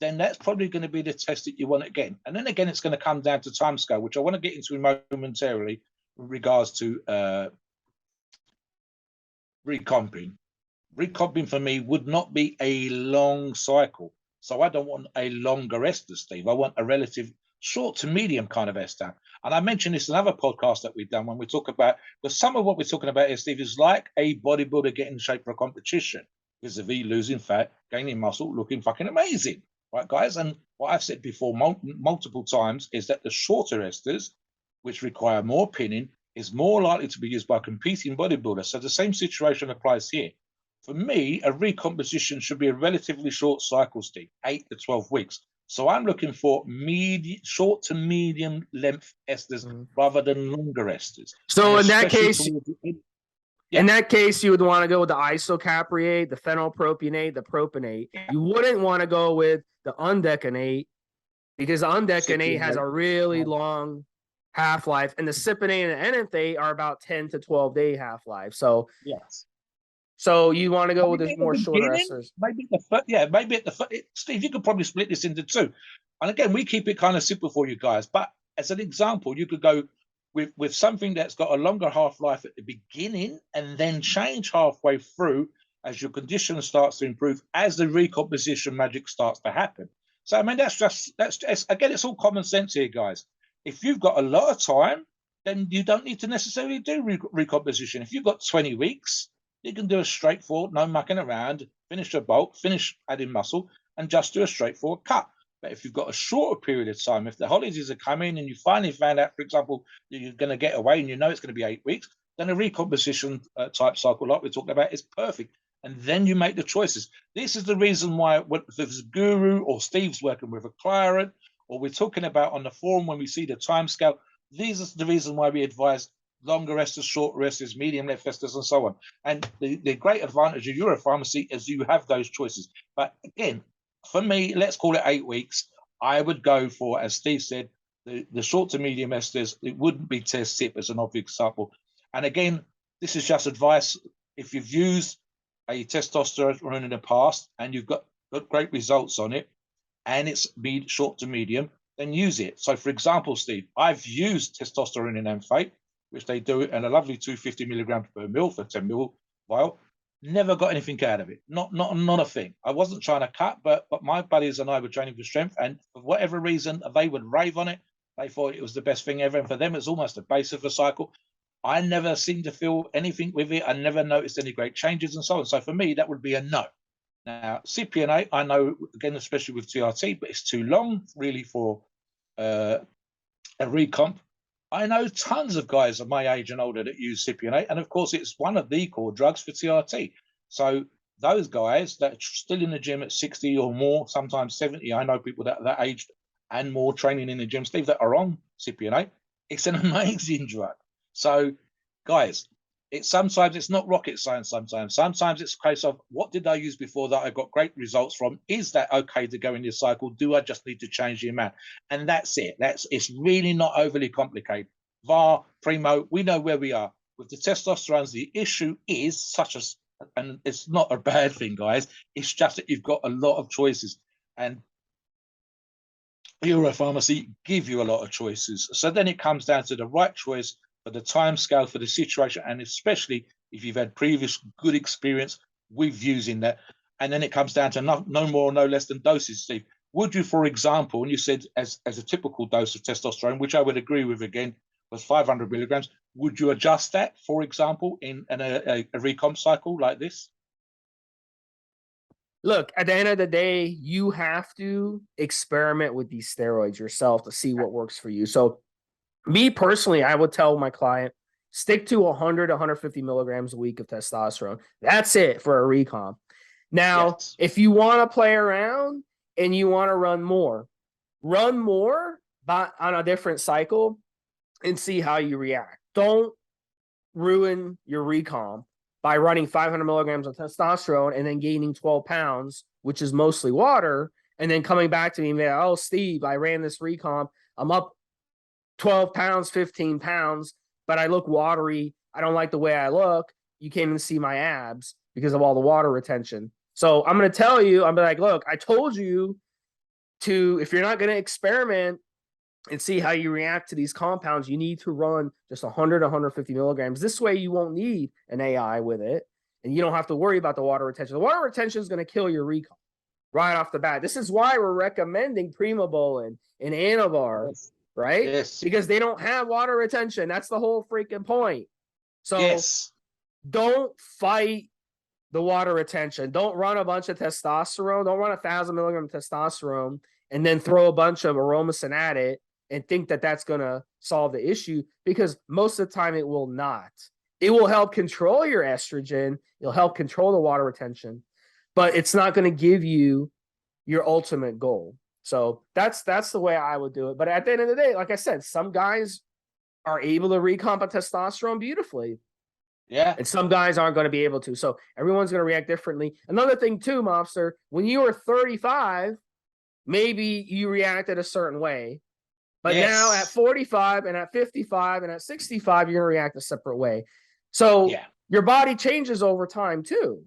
then that's probably going to be the test that you want again. And then again, it's going to come down to timescale, which I want to get into momentarily with regards to recomping. Recomping for me would not be a long cycle. So I don't want a longer ester, Steve. I want a relative short to medium kind of ester. And I mentioned this in another podcast that we've done when we talk about, because some of what we're talking about here, Steve, is like a bodybuilder getting in shape for a competition. Vis-a-vis losing fat, gaining muscle, looking fucking amazing. Right, guys? And what I've said before multiple times is that the shorter esters, which require more pinning, is more likely to be used by competing bodybuilders. So the same situation applies here. For me, a recomposition should be a relatively short cycle, Steve, 8 to 12 weeks. So I'm looking for short to medium length esters rather than longer esters. So in that case, In that case, you would want to go with the isocapriate, the phenylpropionate, the propionate. You wouldn't want to go with the undecanate because undecanate has a really long half-life, and the cypionate and enanthate are about 10 to 12-day half-life. So yes. So you want to go with Maybe the at the more shorter beginning, esters. maybe maybe at the Steve, you could probably split this into two. And again, we keep it kind of simple for you guys. But as an example, you could go with something that's got a longer half-life at the beginning and then change halfway through as your condition starts to improve, as the recomposition magic starts to happen. So I mean, that's again, it's all common sense here, guys. If you've got a lot of time, then you don't need to necessarily do recomposition. If you've got 20 weeks, you can do a straightforward, no mucking around, finish a bulk, finish adding muscle, and just do a straightforward cut. But if you've got a shorter period of time, if the holidays are coming and you finally found out, for example, that you're going to get away and you know it's going to be 8 weeks, then a recomposition type cycle, like we're talking about, is perfect. And then you make the choices. This is the reason why, if there's a guru or Steve's working with a client, or we're talking about on the forum when we see the time scale, these are the reason why we advise longer esters, shorter esters, medium length esters, and so on. And the great advantage of Euro Pharmacy is you have those choices. But again, for me, let's call it 8 weeks. I would go for, as Steve said, the short to medium esters. It wouldn't be test tip as an obvious example. And again, this is just advice. If you've used a testosterone in the past and you've got great results on it, and it's short to medium, then use it. So, for example, Steve, I've used testosterone in Amphate, which they do in a lovely 250 milligrams per mil for 10 mil vial. Never got anything out of it. Not a thing. I wasn't trying to cut, but my buddies and I were training for strength, and for whatever reason, they would rave on it. They thought it was the best thing ever, and for them, it's almost the base of the cycle. I never seemed to feel anything with it. I never noticed any great changes and so on. So for me, that would be a no. Now, CPNA, I know, again, especially with TRT, but it's too long, really, for a recomp. I know tons of guys of my age and older that use cypionate, and of course, it's one of the core drugs for TRT. So those guys that are still in the gym at 60 or more, sometimes 70, I know people that age and more training in the gym, Steve, that are on cypionate. It's an amazing drug. So, guys, sometimes it's not rocket science. Sometimes it's a case of, what did I use before that I got great results from? Is that okay to go in this cycle? Do I just need to change the amount? And that's it. It's really not overly complicated. VAR, Primo, we know where we are. With the testosterones, the issue is and it's not a bad thing, guys. It's just that you've got a lot of choices. And Euro Pharmacy give you a lot of choices. So then it comes down to the right choice for the time scale, for the situation, and especially if you've had previous good experience with using that. And then it comes down to no more, no less than doses, Steve. Would you, for example, and you said as a typical dose of testosterone, which I would agree with again, was 500 milligrams, would you adjust that, for example, in a recomp cycle like this? Look, at the end of the day, you have to experiment with these steroids yourself to see what works for you. So me personally, I would tell my client, stick to 100, 150 milligrams a week of testosterone. That's it for a recomp. Now, if you want to play around and you want to run more, but on a different cycle and see how you react. Don't ruin your recomp by running 500 milligrams of testosterone and then gaining 12 pounds, which is mostly water, and then coming back to me and be like, oh, Steve, I ran this recomp. I'm up 12 pounds, 15 pounds, but I look watery. I don't like the way I look. You can't even see my abs because of all the water retention. So I'm going to tell you, I'm like, look, I told you to, if you're not going to experiment and see how you react to these compounds, you need to run just 100, 150 milligrams. This way you won't need an AI with it, and you don't have to worry about the water retention. The water retention is going to kill your recomp right off the bat. This is why we're recommending Primo and Anavar, right? Yes. Because they don't have water retention. That's the whole freaking point. So don't fight the water retention. Don't run a bunch of testosterone. Don't run 1,000 milligrams of testosterone and then throw a bunch of aromasin at it and think that that's going to solve the issue, because most of the time it will not. It will help control your estrogen. It'll help control the water retention, but it's not going to give you your ultimate goal. So that's the way I would do it. But at the end of the day, like I said, some guys are able to recomp a testosterone beautifully. Yeah. And some guys aren't going to be able to. So everyone's going to react differently. Another thing too, Mobster, when you were 35, maybe you reacted a certain way. But now at Yes. 45 and at 55 and at 65, you're going to react a separate way. So Yeah. your body changes over time too.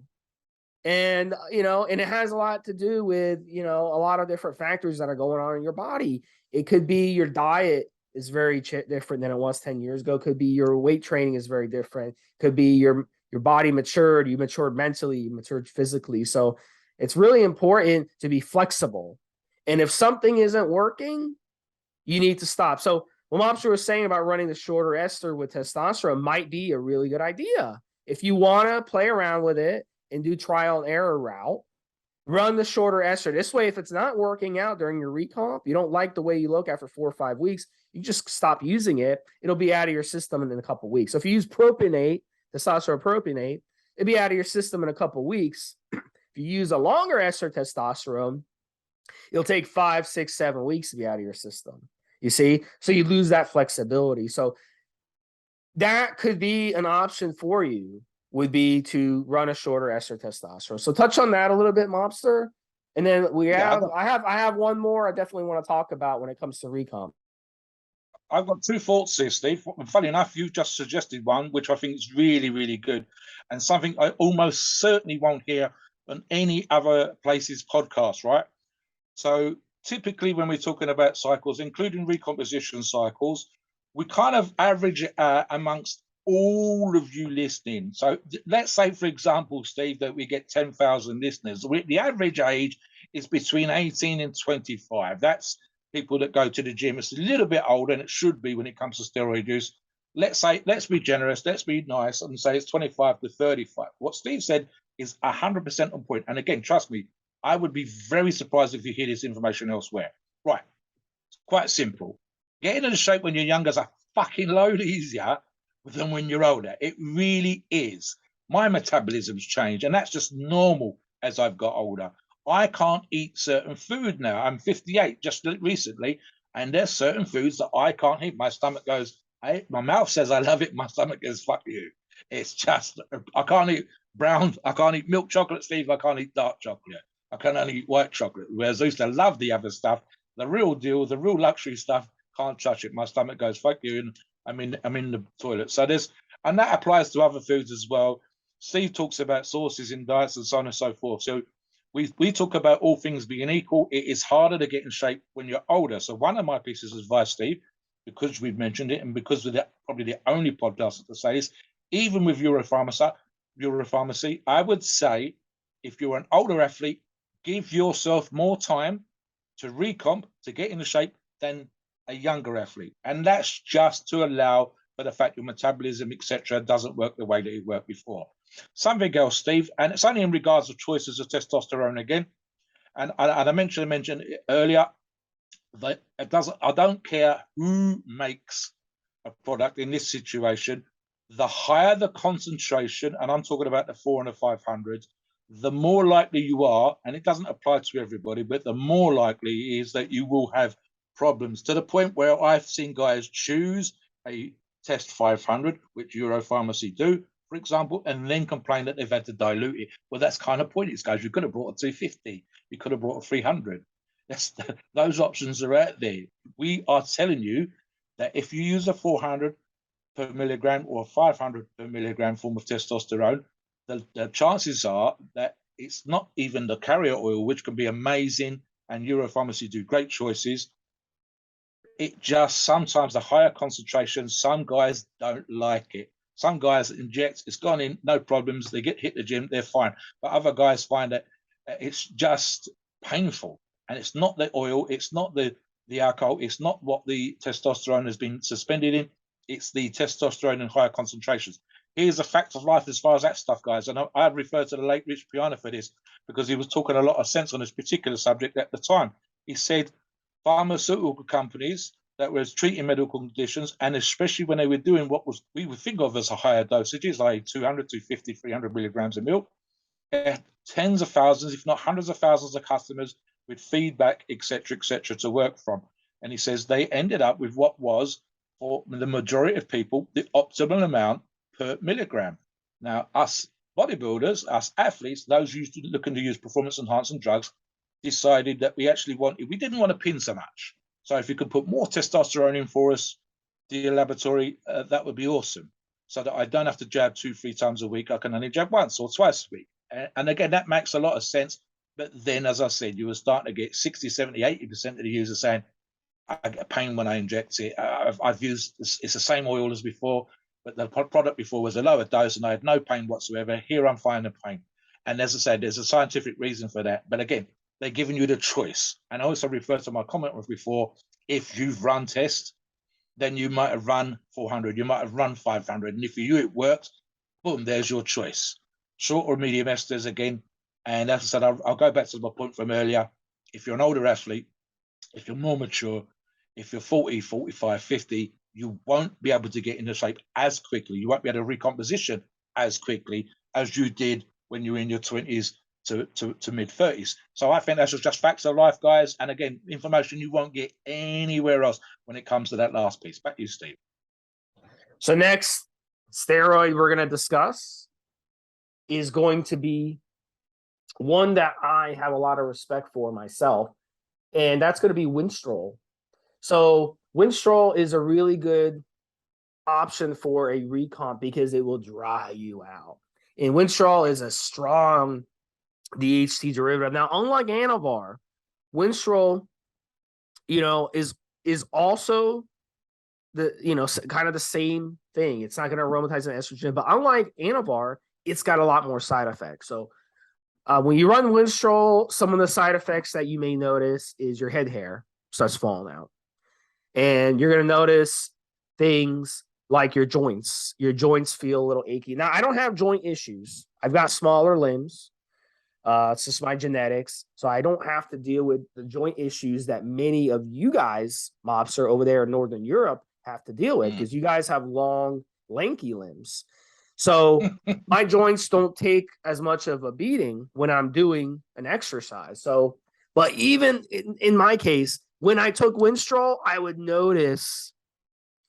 And, and it has a lot to do with, a lot of different factors that are going on in your body. It could be your diet is very different than it was 10 years ago. Could be your weight training is very different. Could be your body matured. You matured mentally, you matured physically. So it's really important to be flexible. And if something isn't working, you need to stop. So what Mobster was saying about running the shorter ester with testosterone might be a really good idea. If you want to play around with it and do trial and error route, run the shorter ester. This way, if it's not working out during your recomp, you don't like the way you look after 4 or 5 weeks, you just stop using it. It'll be out of your system in a couple of weeks. So if you use propionate, testosterone propionate, it'll be out of your system in a couple of weeks. If you use a longer ester testosterone, it'll take 5, 6, 7 weeks to be out of your system. You see? So you lose that flexibility. So that could be an option for you, would be to run a shorter ester testosterone. So touch on that a little bit, Mobster. And then I have one more I definitely want to talk about when it comes to Recomp. I've got two thoughts here, Steve. Funny enough, you just suggested one, which I think is really, really good, and something I almost certainly won't hear on any other place's podcast, right? So typically when we're talking about cycles, including recomposition cycles, we kind of average it amongst all of you listening. So let's say, for example, Steve, that we get 10,000 listeners. The average age is between 18 and 25. That's people that go to the gym. It's a little bit older than it should be when it comes to steroid use. Let's be generous, let's be nice and say it's 25 to 35. What Steve said is 100% on point. And again, trust me, I would be very surprised if you hear this information elsewhere. Right. It's quite simple. Getting into shape when you're younger is a fucking load easier than when you're older. It really is. My metabolism's changed, and that's just normal as I've got older. I can't eat certain food now. I'm 58 just recently, and there's certain foods that I can't eat. My stomach goes, hey, my mouth says I love it. My stomach goes, fuck you. It's just, I can't eat I can't eat milk chocolate, Steve. I can't eat dark chocolate. I can only eat white chocolate. Whereas I used to love the other stuff, the real deal, the real luxury stuff. Can't touch it. My stomach goes, fuck you, and I'm in the toilet. So and that applies to other foods as well. Steve talks about sources in diets and so on and so forth. So we talk about all things being equal. It is harder to get in shape when you're older. So one of my pieces of advice, Steve, because we've mentioned it, and because we're probably the only podcast to say this, even with Euro Pharmacy, I would say if you're an older athlete, give yourself more time to recomp, to get into shape than a younger athlete. And that's just to allow for the fact your metabolism, etc., doesn't work the way that it worked before. Something else, Steve, and it's only in regards to choices of testosterone again. And I mentioned earlier that I don't care who makes a product in this situation. The higher the concentration, and I'm talking about the 4 and the 500s, the more likely you are, and it doesn't apply to everybody, but the more likely it is that you will have problems, to the point where I've seen guys choose a test 500, which Euro Pharmacy do, for example, and then complain that they've had to dilute it. Well, that's kind of pointless, guys. You could have brought a 250. You could have brought a 300. Those options are out there. We are telling you that if you use a 400 per milligram or 500 per milligram form of testosterone, the chances are that it's not even the carrier oil, which can be amazing, and Euro Pharmacy do great choices. It just sometimes the higher concentration, some guys don't like it. Some guys inject, it's gone in, no problems. They hit the gym, they're fine. But other guys find that it's just painful. And it's not the oil, it's not the alcohol, it's not what the testosterone has been suspended in. It's the testosterone in higher concentrations. Here's a fact of life as far as that stuff, guys. And I refer to the late Rich Piana for this because he was talking a lot of sense on this particular subject at the time. He said pharmaceutical companies that were treating medical conditions, and especially when they were doing what we would think of as a higher dosages, like 200, 250, 300 milligrams of milk, tens of thousands, if not hundreds of thousands of customers with feedback, etc., to work from. And he says they ended up with what was, for the majority of people, the optimal amount per milligram. Now, us bodybuilders, us athletes, those looking to use performance enhancing drugs, decided that we didn't want to pin so much. So if you could put more testosterone in for us, the laboratory, that would be awesome. So that I don't have to jab 2-3 times a week. I can only jab once or twice a week. And again, that makes a lot of sense. But then, as I said, you were starting to get 60, 70, 80% of the users saying, I get pain when I inject it. I've used, it's the same oil as before, but the product before was a lower dose and I had no pain whatsoever. Here I'm finding pain. And as I said, there's a scientific reason for that. But again, they're giving you the choice. And I also referred to my comment with before, if you've run tests, then you might have run 400, you might have run 500. And if for you it works, boom, there's your choice. Short or medium esters again. And as I said, I'll go back to my point from earlier. If you're an older athlete, if you're more mature, if you're 40, 45, 50, you won't be able to get into shape as quickly. You won't be able to recomposition as quickly as you did when you were in your 20s to mid 30s. So I think that's just facts of life, guys. And again, information you won't get anywhere else when it comes to that last piece. Back to you, Steve. So next steroid we're going to discuss is going to be one that I have a lot of respect for myself, and that's going to be Winstrol. So Winstrol is a really good option for a recomp because it will dry you out. And Winstrol is a strong DHT derivative. Now, unlike Anavar, Winstrol, is also the, kind of the same thing. It's not going to aromatize an estrogen, but unlike Anavar, it's got a lot more side effects. So when you run Winstrol, some of the side effects that you may notice is your head hair starts falling out. And you're going to notice things like your joints. Your joints feel a little achy. Now, I don't have joint issues. I've got smaller limbs. It's just my genetics. So I don't have to deal with the joint issues that many of you guys, Mobster, over there in Northern Europe have to deal with because you guys have long, lanky limbs. So my joints don't take as much of a beating when I'm doing an exercise. So, but even in my case, when I took Winstrol, I would notice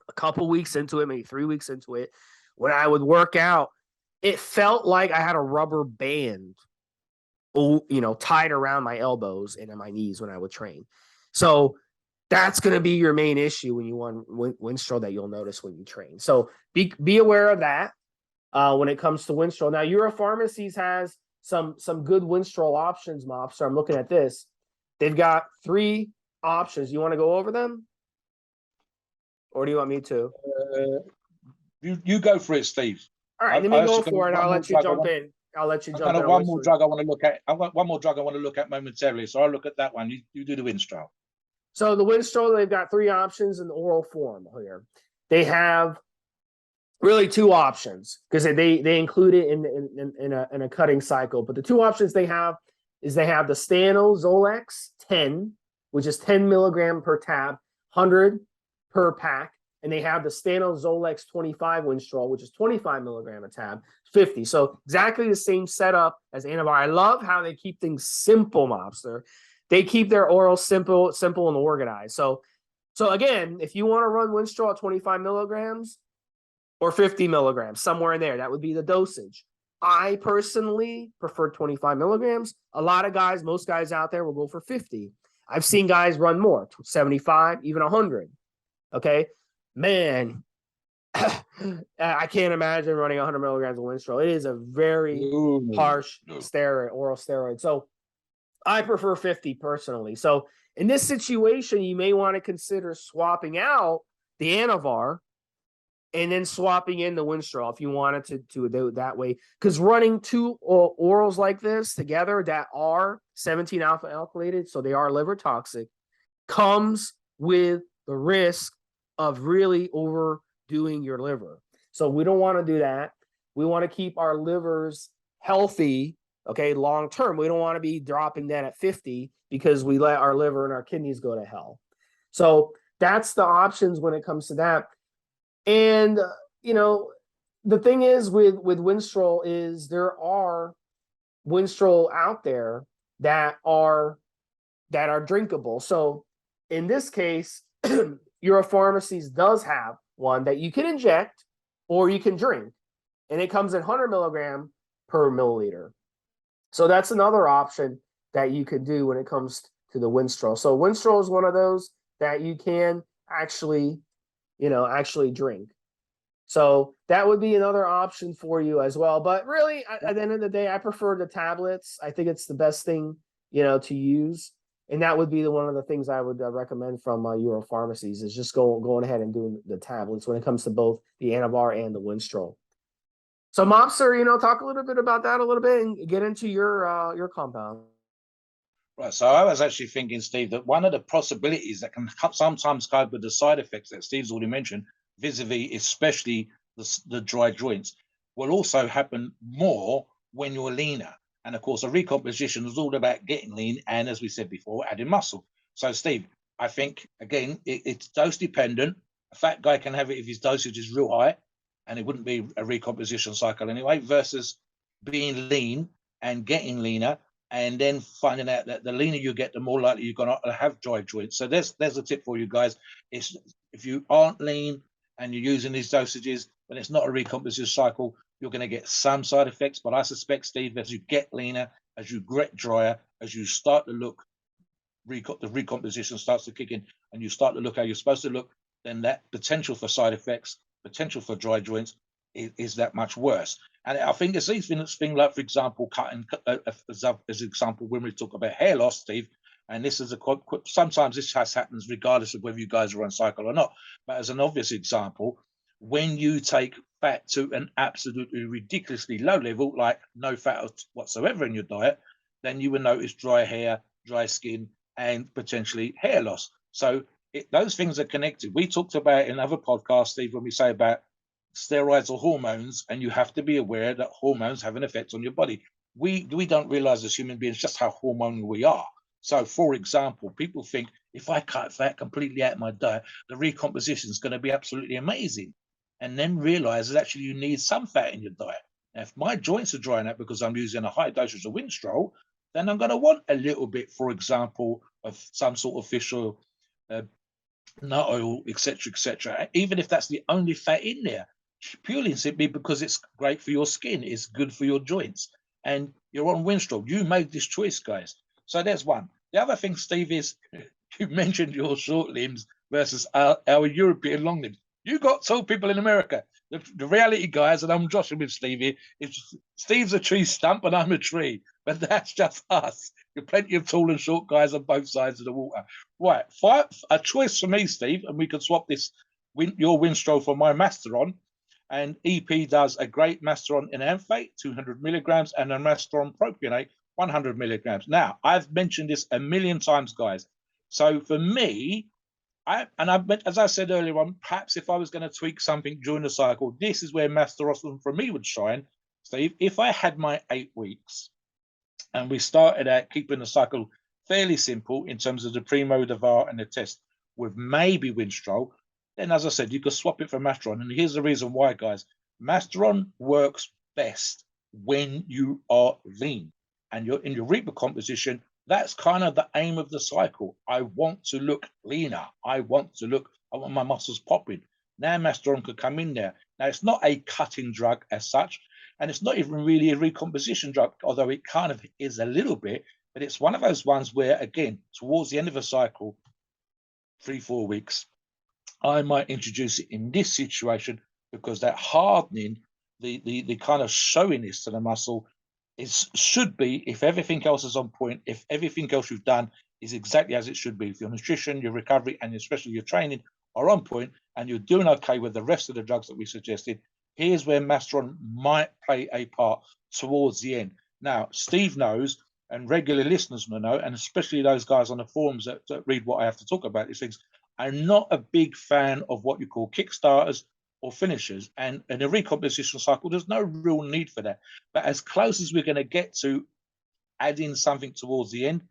a couple weeks into it, maybe 3 weeks into it, when I would work out, it felt like I had a rubber band, tied around my elbows and my knees when I would train. So that's going to be your main issue when you want Winstrol that you'll notice when you train. So be aware of that when it comes to Winstrol. Now, Euro Pharmacies has some good Winstrol options, Mobster. I'm looking at this. They've got 3 options. You want to go over them? Or do you want me to? You go for it, Steve. All right, let me go for it. I'll let you jump in. I'll let you jump in. One more drug I want to look at. I've got one more drug I want to look at momentarily. So I'll look at that one. You do the Winstrol. So the Winstrol, they've got 3 options in the oral form here. They have really 2 options because they include it in a cutting cycle. But the 2 options they have is they have the Stanozolex 10, which is 10 milligram per tab, 100 per pack. And they have the Stanozolex 25 Winstrol, which is 25 milligram a tab, 50. So exactly the same setup as Anavar. I love how they keep things simple, Mobster. They keep their oral simple and organized. So again, if you want to run Winstrol at 25 milligrams or 50 milligrams, somewhere in there, that would be the dosage. I personally prefer 25 milligrams. A lot of guys, most guys out there will go for 50. I've seen guys run more, 75, even 100. Okay. Man, I can't imagine running 100 milligrams of Winstrol. It is a very harsh oral steroid. So I prefer 50 personally. So in this situation, you may want to consider swapping out the Anavar and then swapping in the Winstrol if you wanted to do it that way. Because running 2 orals like this together that are 17 alpha alkylated, so they are liver toxic, comes with the risk of really overdoing your liver. So we don't want to do that. We want to keep our livers healthy, okay, long term. We don't want to be dropping that at 50 because we let our liver and our kidneys go to hell. So that's the options when it comes to that. And, the thing is with Winstrol is there are Winstrol out there that are drinkable. So in this case, Euro Pharmacies does have one that you can inject or you can drink. and it comes in 100 milligram per milliliter. So that's another option that you could do when it comes to the Winstrol. So Winstrol is one of those that you can actually, actually drink. So that would be another option for you as well. But really, at the end of the day, I prefer the tablets. I think it's the best thing, to use. And that would be one of the things I would recommend from Euro Pharmacies is just going ahead and doing the tablets when it comes to both the Anavar and the Winstrol. So Mobster, talk a little bit about that a little bit and get into your compound. Right. So I was actually thinking, Steve, that one of the possibilities that can sometimes go with the side effects that Steve's already mentioned, vis-a-vis especially the dry joints, will also happen more when you're leaner. And of course, a recomposition is all about getting lean and, as we said before, adding muscle. So, Steve, I think, again, it's dose dependent. A fat guy can have it if his dosage is real high, and it wouldn't be a recomposition cycle anyway, versus being lean and getting leaner, and then finding out that the leaner you get, the more likely you're going to have dry joints. So there's a tip for you guys. It's if you aren't lean and you're using these dosages, then it's not a recomposition cycle. You're going to get some side effects, but I suspect, Steve, as you get leaner, as you get drier, as you start to look, the recomposition starts to kick in, and you start to look how you're supposed to look, then that potential for side effects, potential for dry joints is that much worse. And I think it's these things like, for example, cutting as example, when we talk about hair loss, Steve, and this is sometimes this happens regardless of whether you guys are on cycle or not. But as an obvious example, when you take fat to an absolutely ridiculously low level, like no fat whatsoever in your diet, then you will notice dry hair, dry skin, and potentially hair loss. So those things are connected. We talked about in other podcasts, Steve, when we say about steroids or hormones, and you have to be aware that hormones have an effect on your body. We don't realize as human beings just how hormonal we are. So, for example, people think if I cut fat completely out of my diet, the recomposition is going to be absolutely amazing, and then realize that actually you need some fat in your diet. Now, if my joints are drying out because I'm using a high dosage of Winstrol, then I'm going to want a little bit, for example, of some sort of fish oil, nut oil, etc., even if that's the only fat in there, purely and simply because it's great for your skin, it's good for your joints, and you're on Winstrol. You made this choice, guys. So there's one. The other thing, Steve, is you mentioned your short limbs versus our European long limbs. You got tall people in America. The reality, guys, and I'm joshing with Stevie, is Steve's a tree stump and I'm a tree, but that's just us. You're plenty of tall and short guys on both sides of the water. Right, a choice for me, Steve, and we can swap this your Winstrol for my Masteron. And EP does a great Masteron in Amphate, 200 milligrams, and a Masteron propionate, 100 milligrams. Now, I've mentioned this a million times, guys. So for me, as I said earlier on, perhaps if I was going to tweak something during the cycle, this is where Masteron for me would shine. Steve, if I had my 8 weeks and we started out keeping the cycle fairly simple in terms of the Primo, the VAR, and the test with maybe Winstrol, then, as I said, you could swap it for Masteron. And here's the reason why, guys. Masteron works best when you are lean and you're in your recomposition. That's kind of the aim of the cycle. I want to look leaner. I want my muscles popping. Now Masteron could come in there. Now, it's not a cutting drug as such, and it's not even really a recomposition drug, although it kind of is a little bit, but it's one of those ones where, again, towards the end of a cycle, 3-4 weeks, I might introduce it in this situation because that hardening, the kind of showiness to the muscle should be, if everything else is on point, if everything else you've done is exactly as it should be, if your nutrition, your recovery, and especially your training are on point, and you're doing okay with the rest of the drugs that we suggested, here's where Masteron might play a part towards the end. Now, Steve knows, and regular listeners will know, and especially those guys on the forums that read what I have to talk about these things, I'm not a big fan of what you call kickstarters or finishers. And in a recomposition cycle, there's no real need for that. But as close as we're going to get to adding something towards the end,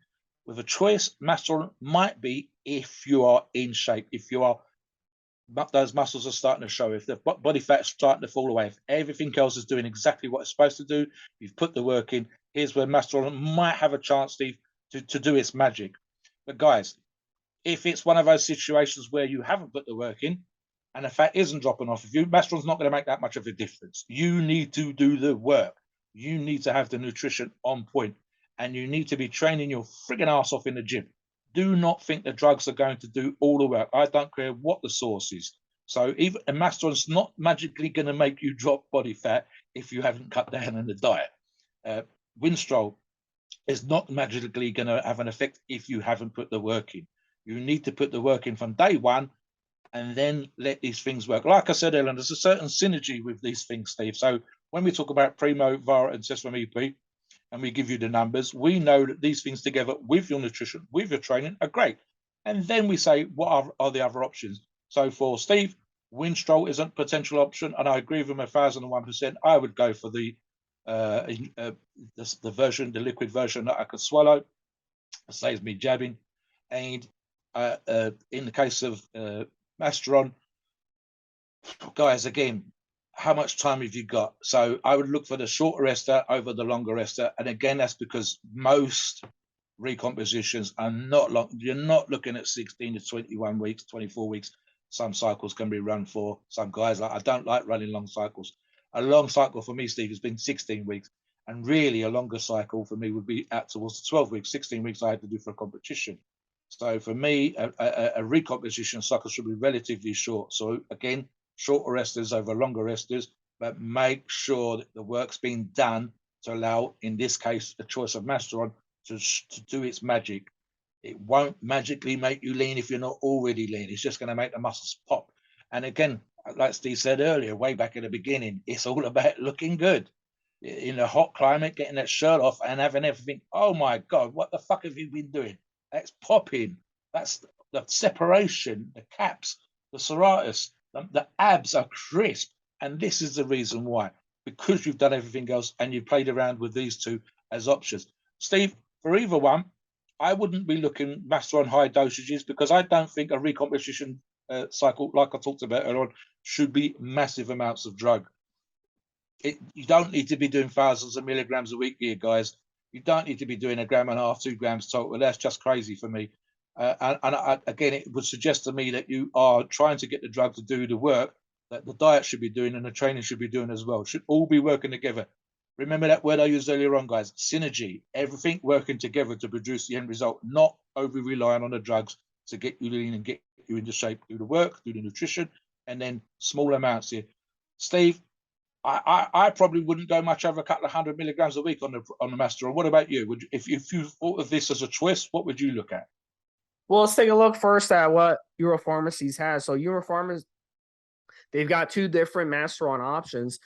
with a choice, Masteron might be if you are in shape, if you are, those muscles are starting to show, if the body fat's starting to fall away, if everything else is doing exactly what it's supposed to do, you've put the work in, here's where Masteron might have a chance, Steve, to do its magic. But guys, if it's one of those situations where you haven't put the work in, and the fat isn't dropping off of you, Masteron's not going to make that much of a difference. You need to do the work. You need to have the nutrition on point, and you need to be training your frigging ass off in the gym. Do not think the drugs are going to do all the work. I don't care what the source is. So even a Masteron's not magically going to make you drop body fat if you haven't cut down on the diet. Winstrol is not magically going to have an effect if you haven't put the work in. You need to put the work in from day one, and then let these things work. Like I said earlier, there's a certain synergy with these things, Steve. So when we talk about Primo, Vara, and Stevesmi EP, and we give you the numbers, we know that these things together with your nutrition, with your training, are great. And then we say, what are the other options? So for Steve, Winstrol is a potential option, and I agree with him 1,001%. I would go for the version, the liquid version that I could swallow. It saves me jabbing. And in the case of Masteron, guys, again, how much time have you got? So I would look for the shorter ester over the longer ester. And again, that's because most recompositions are not long. You're not looking at 16 to 21 weeks, 24 weeks. Some cycles can be run for some guys. I don't like running long cycles. A long cycle for me, Steve, has been 16 weeks. And really a longer cycle for me would be out towards the 12 weeks. 16 weeks I had to do for a competition. So for me, a recomposition cycle should be relatively short. So again, shorter esters over longer esters, but make sure that the work's being done to allow, in this case, the choice of Masteron to do its magic. It won't magically make you lean if you're not already lean. It's just going to make the muscles pop. And again, like Steve said earlier, way back at the beginning, it's all about looking good. In a hot climate, getting that shirt off and having everything. Oh my God, what the fuck have you been doing? That's popping. That's the separation, the caps, the serratus, the abs are crisp. And this is the reason why, because you've done everything else and you've played around with these two as options. Steve, for either one, I wouldn't be looking Masteron high dosages, because I don't think a recomposition cycle, like I talked about earlier on, should be massive amounts of drug. You don't need to be doing thousands of milligrams a week here, guys. You don't need to be doing 1.5 grams, 2 grams total. That's just crazy for me. Again, it would suggest to me that you are trying to get the drug to do the work that the diet should be doing and the training should be doing as well. Should all be working together. Remember that word I used earlier on, guys, synergy. Everything working together to produce the end result, not over relying on the drugs to get you lean and get you into shape. Do the work, do the nutrition, and then small amounts here. Steve, I probably wouldn't go much over a couple of 100 milligrams a week on the Masteron. What about you? Would you, if you thought of this as a choice, what would you look at? Well, let's take a look first at what Euro Pharmacies has. So Euro Pharmacies, they've got two different Masteron options.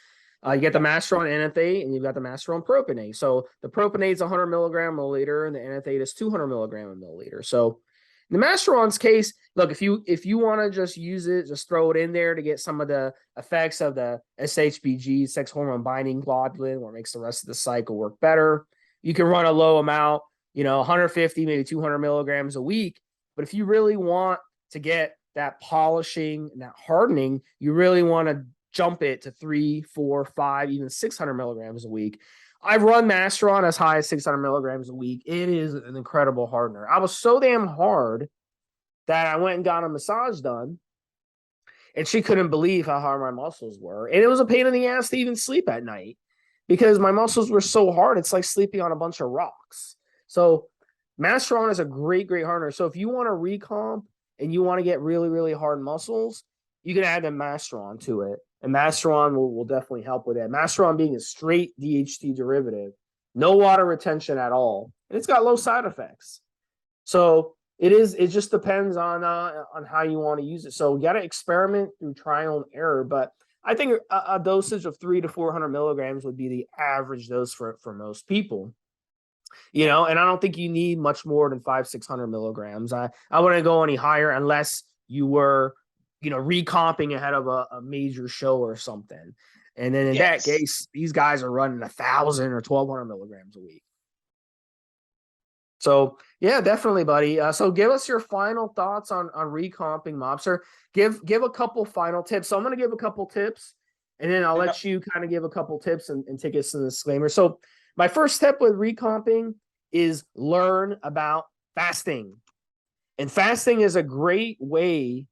You get the Masteron enanthate and you've got the Masteron propionate. So the propionate is 100 milligram milliliter and the enanthate is 200 milligram a milliliter. So in the Masteron's case, look, if you want to just use it, just throw it in there to get some of the effects of the SHBG, sex hormone binding globulin, what makes the rest of the cycle work better. You can run a low amount, 150, maybe 200 milligrams a week. But if you really want to get that polishing and that hardening, you really want to jump it to 3, 4, 5, even 600 milligrams a week. I've run Masteron as high as 600 milligrams a week. It is an incredible hardener. I was so damn hard that I went and got a massage done, and she couldn't believe how hard my muscles were. And it was a pain in the ass to even sleep at night because my muscles were so hard. It's like sleeping on a bunch of rocks. So Masteron is a great, great hardener. So if you want to recomp and you want to get really, really hard muscles, you can add a Masteron to it. And Masteron will definitely help with that. Masteron being a straight DHT derivative, no water retention at all. And it's got low side effects. So it just depends on how you want to use it. So you got to experiment through trial and error. But I think a dosage of 300 to 400 milligrams would be the average dose for most people. And I don't think you need much more than 500-600 milligrams. I wouldn't go any higher unless you were, recomping ahead of a major show or something. And then in that case, these guys are running 1,000 or 1,200 milligrams a week. So yeah, definitely, buddy. So give us your final thoughts on recomping, Mobster. Give a couple final tips. So I'm going to give a couple tips, and then I'll let you kind of give a couple tips and take us to the disclaimer. So my first step with recomping is learn about fasting. And fasting is a great way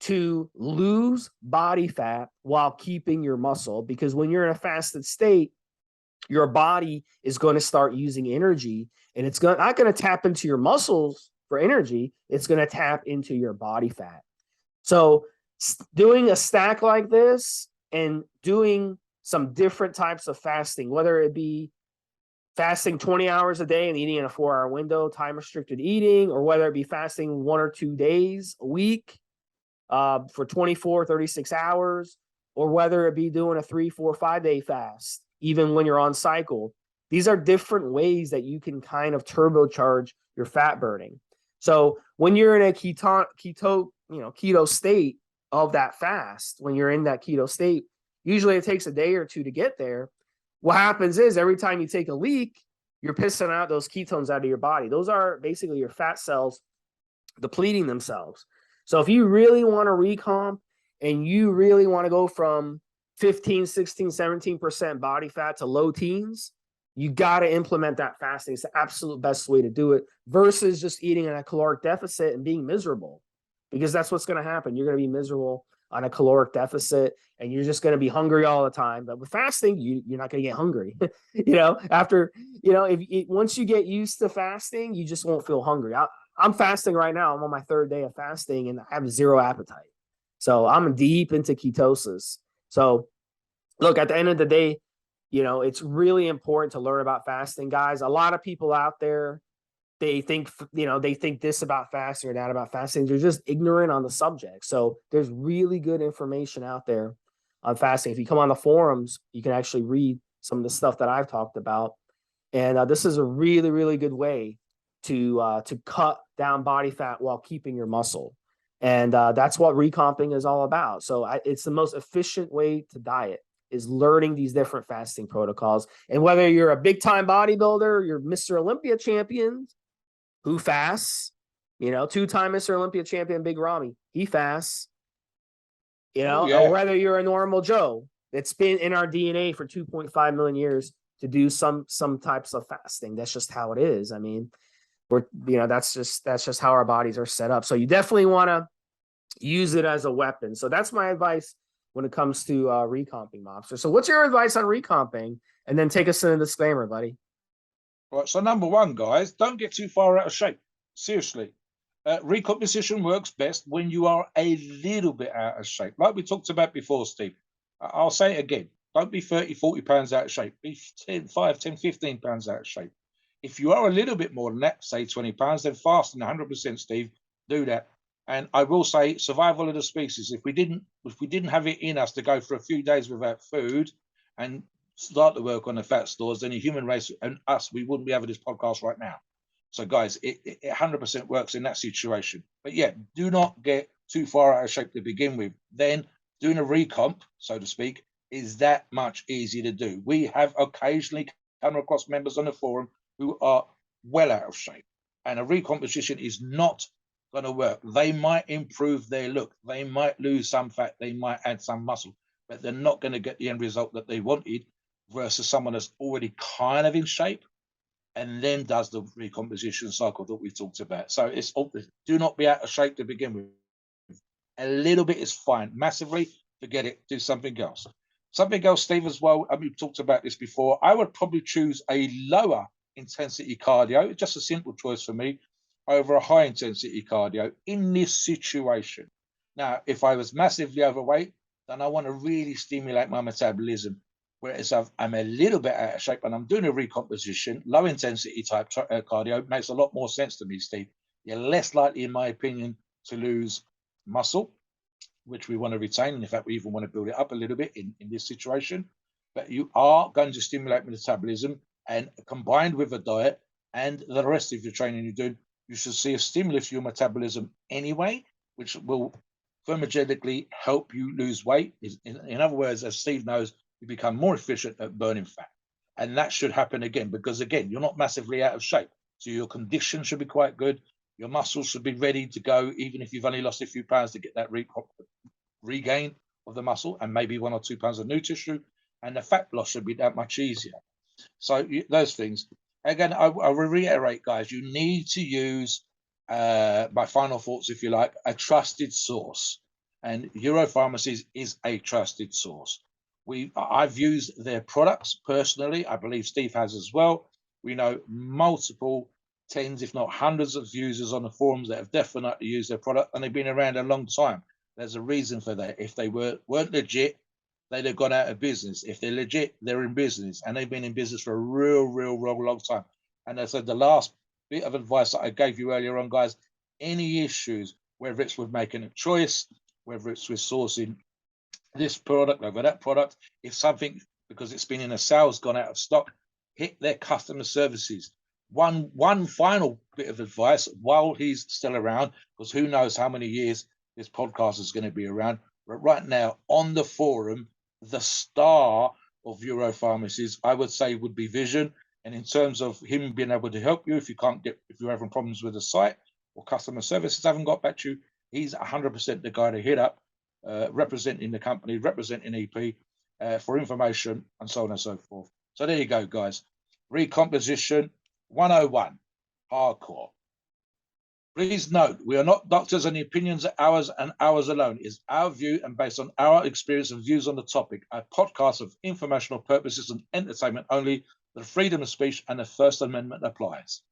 to lose body fat while keeping your muscle, because when you're in a fasted state, your body is going to start using energy, and it's not going to tap into your muscles for energy. It's going to tap into your body fat. So doing a stack like this and doing some different types of fasting, whether it be fasting 20 hours a day and eating in a 4-hour window, time restricted eating, or whether it be fasting 1 or 2 days a week for 24, 36 hours, or whether it be doing a 3, 4, 5-day fast, even when you're on cycle. These are different ways that you can kind of turbocharge your fat burning. So when you're in a keto state of that fast, when you're in that keto state, usually it takes a day or 2 to get there. What happens is every time you take a leak, you're pissing out those ketones out of your body. Those are basically your fat cells depleting themselves. So if you really want to recomp and you really want to go from 15, 16, 17% body fat to low teens, you got to implement that fasting. It's the absolute best way to do it versus just eating in a caloric deficit and being miserable, because that's what's going to happen. You're going to be miserable on a caloric deficit and you're just going to be hungry all the time. But with fasting, you're not going to get hungry. After, once you get used to fasting, you just won't feel hungry. I'm fasting right now. I'm on my 3rd day of fasting and I have 0 appetite. So I'm deep into ketosis. So look, at the end of the day, it's really important to learn about fasting, guys. A lot of people out there, they think this about fasting or that about fasting. They're just ignorant on the subject. So there's really good information out there on fasting. If you come on the forums, you can actually read some of the stuff that I've talked about. And this is a really, really good way to cut down body fat while keeping your muscle. And that's what recomping is all about. So it's the most efficient way to diet, is learning these different fasting protocols. And whether you're a big time bodybuilder, you're Mr. Olympia champion who fasts, 2-time Mr. Olympia champion, Big Ramy, he fasts, or whether you're a normal Joe, it's been in our DNA for 2.5 million years to do some types of fasting. That's just how it is. I mean, that's just how our bodies are set up. So you definitely want to use it as a weapon. So that's my advice when it comes to recomping, Mobster. So what's your advice on recomping? And then take us in a disclaimer, buddy. Right. So number 1, guys, don't get too far out of shape. Seriously. Recomposition works best when you are a little bit out of shape. Like we talked about before, Steve. I'll say it again. Don't be 30, 40 pounds out of shape. Be 5, 10, 15 pounds out of shape. If you are a little bit more than that, say 20 pounds, then fasting 100%, Steve, do that. And I will say, survival of the species. If we didn't have it in us to go for a few days without food and start to work on the fat stores, then the human race and us, we wouldn't be having this podcast right now. So guys, it 100% works in that situation. But yeah, do not get too far out of shape to begin with. Then doing a recomp, so to speak, is that much easier to do. We have occasionally come across members on the forum who are well out of shape, and a recomposition is not going to work. They might improve their look, they might lose some fat, they might add some muscle, but they're not going to get the end result that they wanted versus someone that's already kind of in shape and then does the recomposition cycle that we talked about. So it's do not be out of shape to begin with. A little bit is fine. Massively, forget it. Do something else. Something else, Steve, as well. I mean, we've talked about this before. I would probably choose a lower intensity cardio, just a simple choice for me, over a high intensity cardio in this situation. Now, if I was massively overweight, then I want to really stimulate my metabolism. Whereas I'm a little bit out of shape and I'm doing a recomposition, low intensity type cardio makes a lot more sense to me, Steve. You're less likely, in my opinion, to lose muscle, which we want to retain. And in fact, we even want to build it up a little bit in this situation. But you are going to stimulate metabolism, and combined with a diet and the rest of your training you're doing, you should see a stimulus to your metabolism anyway, which will thermogenically help you lose weight. In other words, as Steve knows, you become more efficient at burning fat. And that should happen again, because again, you're not massively out of shape. So your condition should be quite good. Your muscles should be ready to go, even if you've only lost a few pounds, to get that regain of the muscle and maybe 1 or 2 pounds of new tissue. And the fat loss should be that much easier. So those things. Again, I will reiterate, guys, you need to use, my final thoughts, if you like, a trusted source. and Euro Pharmacies is a trusted source. I've used their products personally. I believe Steve has as well. We know multiple tens, if not hundreds of users on the forums that have definitely used their product, and they've been around a long time. There's a reason for that. If they weren't legit, they'd have gone out of business. If they're legit, they're in business, and they've been in business for a real long time. And as I said, the last bit of advice that I gave you earlier on, guys, any issues, whether it's with making a choice, whether it's with sourcing this product over that product, if something, because it's been in a sales, gone out of stock, hit their customer services. One final bit of advice while he's still around, because who knows how many years this podcast is going to be around. But right now on the forum, the star of Euro Pharmacies, I would say, would be Vision. And in terms of him being able to help you if you're having problems with the site or customer services haven't got back to you, he's 100% the guy to hit up, representing the company, representing EP, for information and so on and so forth. So there you go, guys. Recomposition 101, hardcore. Please note, we are not doctors and the opinions are ours and ours alone. It is our view and based on our experience and views on the topic. A podcast of informational purposes and entertainment only. The freedom of speech and the First Amendment applies.